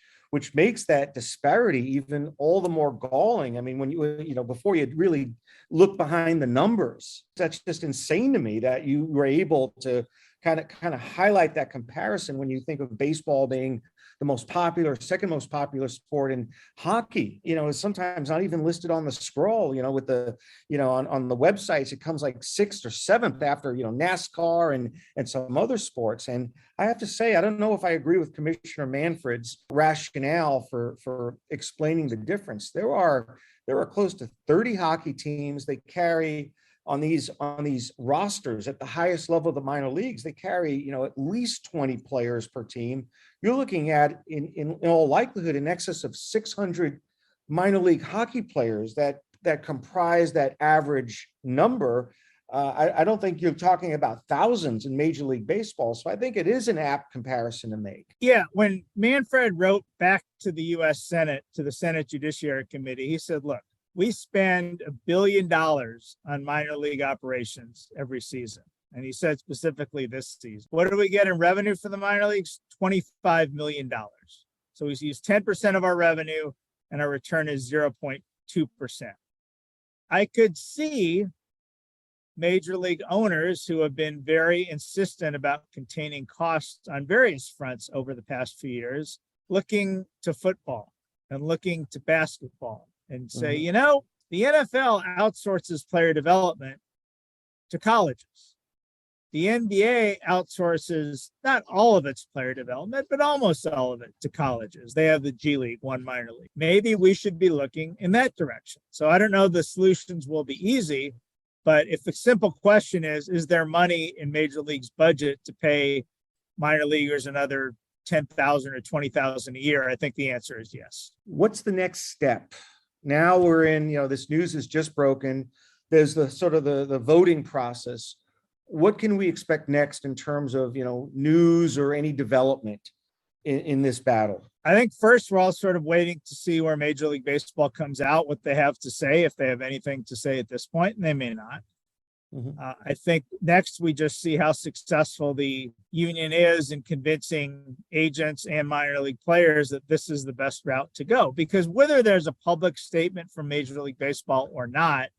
Speaker 2: makes that disparity even all the more galling. I mean, when before you really look behind the numbers, that's just insane to me that you were able to kind of highlight that comparison when you think of baseball being the most popular, second most popular sport, in hockey, is sometimes not even listed on the scroll, with the, on the websites, it comes like sixth or seventh after, NASCAR and some other sports. And I have to say, I don't know if I agree with Commissioner Manfred's rationale for explaining the difference. There are close to 30 hockey teams. They carry on these rosters at the highest level of the minor leagues, they carry, at least 20 players per team. You're looking at, in all likelihood, in excess of 600 minor league hockey players that comprise that average number. I don't think you're talking about thousands in Major League Baseball. So I think it is an apt comparison to make.
Speaker 4: Yeah, when Manfred wrote back to the U.S. Senate, to the Senate Judiciary Committee, he said, look, we spend $1 billion on minor league operations every season. And he said specifically this season. What do we get in revenue for the minor leagues? $25 million. So we use 10% of our revenue and our return is 0.2%. I could see major league owners who have been very insistent about containing costs on various fronts over the past few years, looking to football and looking to basketball and say, the NFL outsources player development to colleges. The NBA outsources not all of its player development, but almost all of it to colleges. They have the G League, one minor league. Maybe we should be looking in that direction. So I don't know the solutions will be easy, but if the simple question is there money in Major League's budget to pay minor leaguers another 10,000 or 20,000 a year? I think the answer is yes.
Speaker 2: What's the next step? Now we're in, this news is just broken. There's the sort of the voting process. What can we expect next in terms of, news or any development in this battle?
Speaker 4: I think first we're all sort of waiting to see where Major League Baseball comes out, what they have to say, if they have anything to say at this point, and they may not. I think next we just see how successful the union is in convincing agents and minor league players that this is the best route to go. Because whether there's a public statement from Major League Baseball or not,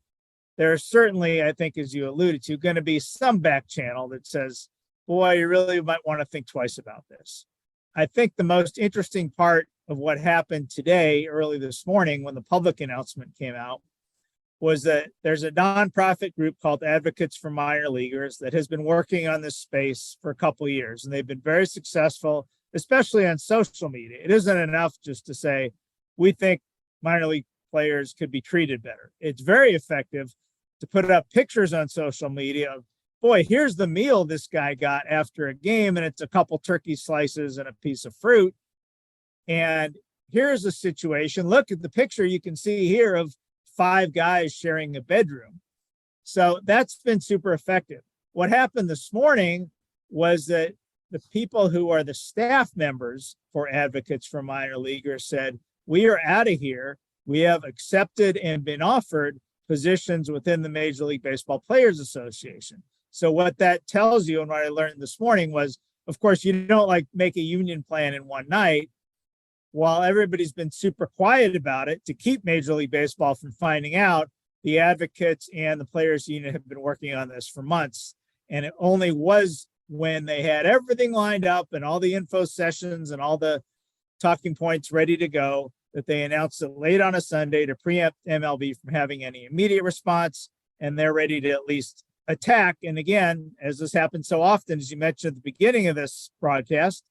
Speaker 4: there's certainly, I think, as you alluded to, going to be some back channel that says, boy, you really might want to think twice about this. I think the most interesting part of what happened today, early this morning, when the public announcement came out, was that there's a nonprofit group called Advocates for Minor Leaguers that has been working on this space for a couple of years, and they've been very successful, especially on social media. It isn't enough just to say, we think minor league players could be treated better. It's very effective to put up pictures on social media of, boy, here's the meal this guy got after a game, and it's a couple turkey slices and a piece of fruit. And here's the situation. Look at the picture you can see here of 5 guys sharing a bedroom. So that's been super effective. What happened this morning was that the people who are the staff members for Advocates for Minor Leaguers said, we are out of here. We have accepted and been offered positions within the Major League Baseball Players Association. So what that tells you, and what I learned this morning was, of course, you don't make a union plan in one night. While everybody's been super quiet about it to keep Major League Baseball from finding out, the advocates and the players union have been working on this for months. And it only was when they had everything lined up and all the info sessions and all the talking points ready to go that they announced it late on a Sunday to preempt MLB from having any immediate response. And they're ready to at least attack. And again, as this happens so often, as you mentioned at the beginning of this broadcast,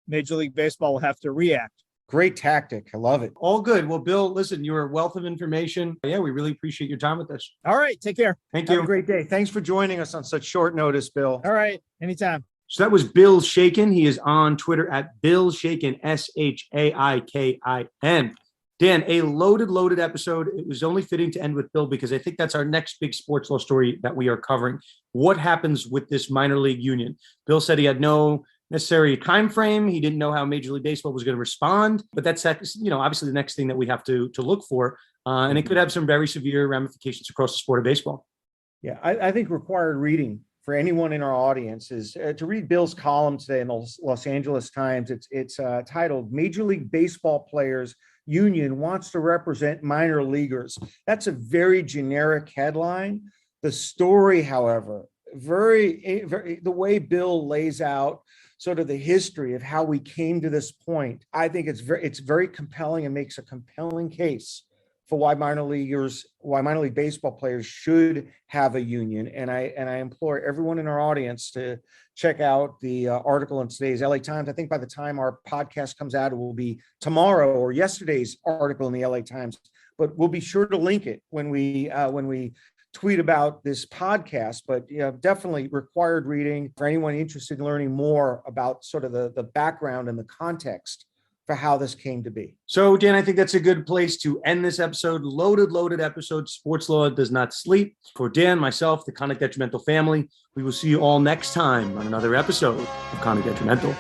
Speaker 4: Major League Baseball will have to react.
Speaker 2: Great tactic. I love it.
Speaker 1: All good. Well, Bill, listen, you're a wealth of information. Yeah, we really appreciate your time with us.
Speaker 4: All right. Take care.
Speaker 1: Thank
Speaker 2: Have
Speaker 1: you.
Speaker 2: a great day. Thanks for joining us on such short notice, Bill.
Speaker 4: All right. Anytime.
Speaker 1: So that was Bill Shaikin. He is on Twitter at Bill Shaikin, Shaikin. Dan, a loaded episode. It was only fitting to end with Bill because I think that's our next big sports law story that we are covering. What happens with this minor league union? Bill said he had no necessary time frame. He didn't know how Major League Baseball was going to respond, but that's obviously the next thing that we have to look for, and it could have some very severe ramifications across the sport of baseball.
Speaker 2: Yeah, I think required reading for anyone in our audience is to read Bill's column today in the Los Angeles Times. It's titled "Major League Baseball Players Union Wants to Represent Minor Leaguers." That's a very generic headline. The story, however, very the way Bill lays out sort of the history of how we came to this point, I think it's very compelling and makes a compelling case for why minor league baseball players should have a union. And I implore everyone in our audience to check out the article in today's LA Times. I think by the time our podcast comes out, it will be tomorrow or yesterday's article in the LA Times, but we'll be sure to link it when we tweet about this podcast. But definitely required reading for anyone interested in learning more about sort of the background and the context for how this came to be.
Speaker 1: So, Dan, I think that's a good place to end this episode. Loaded episode. Sports law does not sleep. For Dan, myself, the Conduct Detrimental family, we will see you all next time on another episode of Conduct Detrimental.